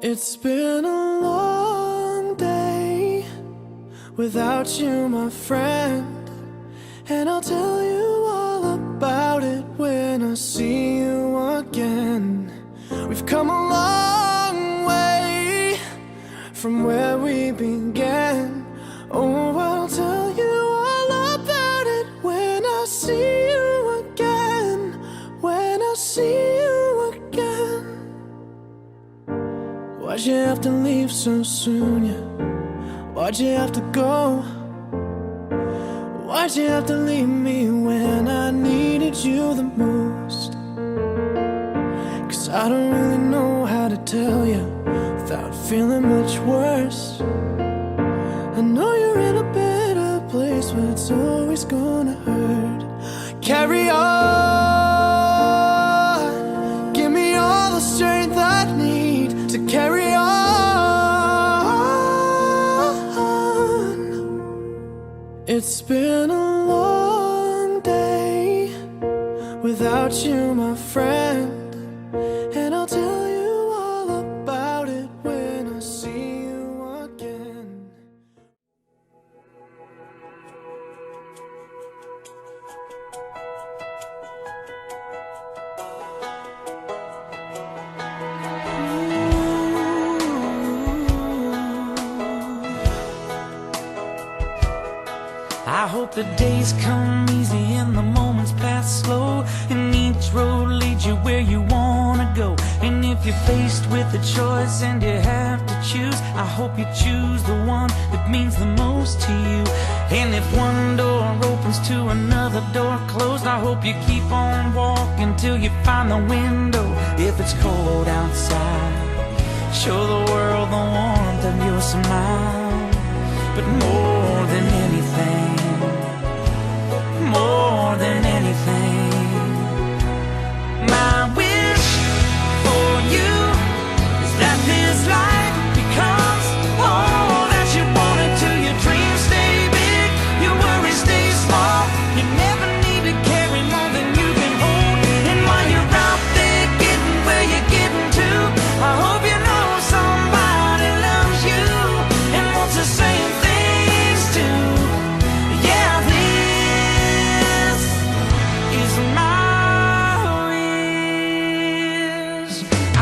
It's been a long day without you, my friend, and I'll tell you all about it when I see you again. We've come a long way from where we began. Oh, I'll tell you all about it when I see you again. When I see you again. Why'd you have to leave so soon, yeah? Why'd you have to go? Why'd you have to leave me when I needed you the most? 'Cause I don't really know how to tell you without feeling much worse. I know you're in a better place, but it's always gonna hurt. Carry on, give me all the strength I need to carry on. It's been a long day without you, my friend, and I'll tell you all about it when I see you again. I hope the days come easy and the moments pass slow, and each road leads you where you wanna go. And if you're faced with a choice and you have to choose, I hope you choose the one that means the most to you. And if one door opens to another door closed, I hope you keep on walking till you find the window. If it's cold outside, show the world the warmth of your smile. But more than anything, more than anything, my wish for you is that this life becomes all that you wanted to. Your dreams stay big, your worries stay small. You never need to carry more than you can hold. And while you're out there getting where you're getting to, I hope you know somebody loves you and wants the same things too. Yeah, this is my wish.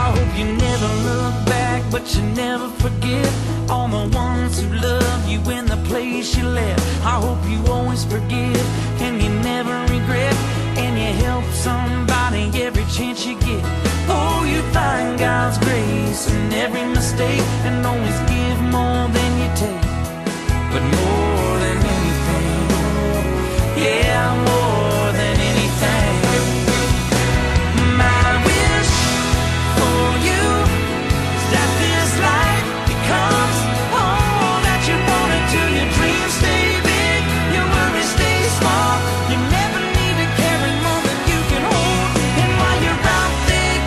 I hope you never look back, but you never forget all the ones who love you in the place you left. I hope you always forgive and you never regret, and you help somebody every chance you get. Oh, you find God's grace in every mistake and always give more than you take. But more than anything, yeah, more than anything, my wish for you is that this life becomes all that you wanted to. Your dreams stay big, your worries stay small. You never need to carry more than you can hold. And while you're out there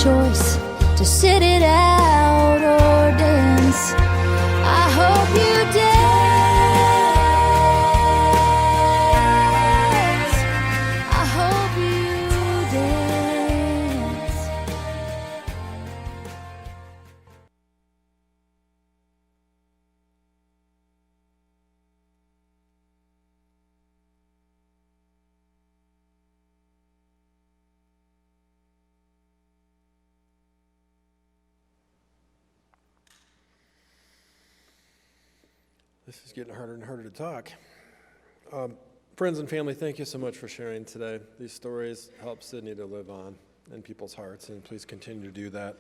choice to sit it out or dance. I hope you dance. I hope you dance. This is getting harder and harder to talk. Friends and family, thank you so much for sharing today. These stories help Sydney to live on in people's hearts, and please continue to do that.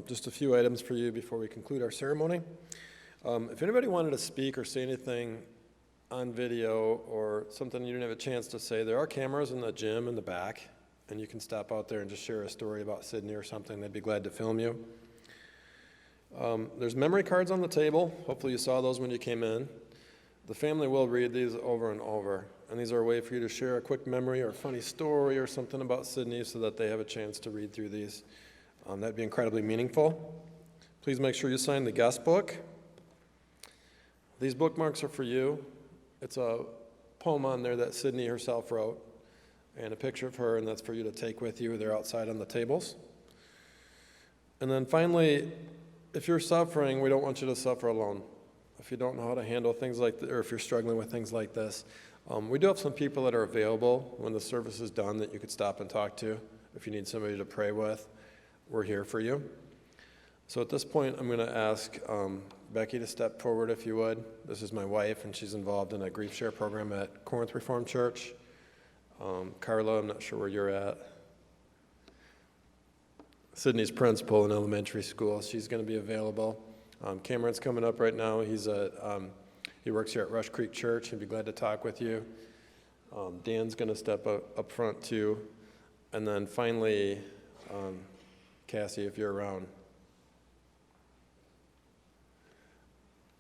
Just a few items for you before we conclude our ceremony. If anybody wanted to speak or say anything on video or something you didn't have a chance to say, there are cameras in the gym in the back, and you can stop out there and just share a story about Sydney or something. They'd be glad to film you. There's memory cards on the table. Hopefully you saw those when you came in. The family will read these over and over, and these are a way for you to share a quick memory or a funny story or something about Sydney so that they have a chance to read through these. That'd be incredibly meaningful. Please make sure you sign the guest book. These bookmarks are for you. It's a poem on there that Sydney herself wrote and a picture of her, and that's for you to take with you. They're outside on the tables. And then finally, if you're suffering, we don't want you to suffer alone. If you don't know how to handle things like this, or if you're struggling with things like this, we do have some people that are available when the service is done that you could stop and talk to. If you need somebody to pray with, we're here for you. So at this point, I'm going to ask Becky to step forward, if you would. This is my wife, and she's involved in a grief share program at Corinth Reformed Church. Carla, I'm not sure where you're at. Sydney's principal in elementary school. She's going to be available. Cameron's coming up right now. He works here at Rush Creek Church. He'd be glad to talk with you. Dan's going to step up front too. And then finally, Cassie, if you're around.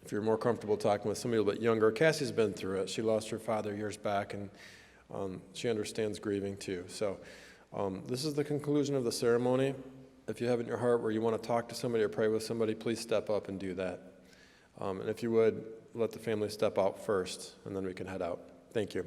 If you're more comfortable talking with somebody a little bit younger. Cassie's been through it. She lost her father years back, and she understands grieving too. So this is the conclusion of the ceremony. If you have it in your heart where you want to talk to somebody or pray with somebody, please step up and do that. And if you would, let the family step out first, and then we can head out. Thank you.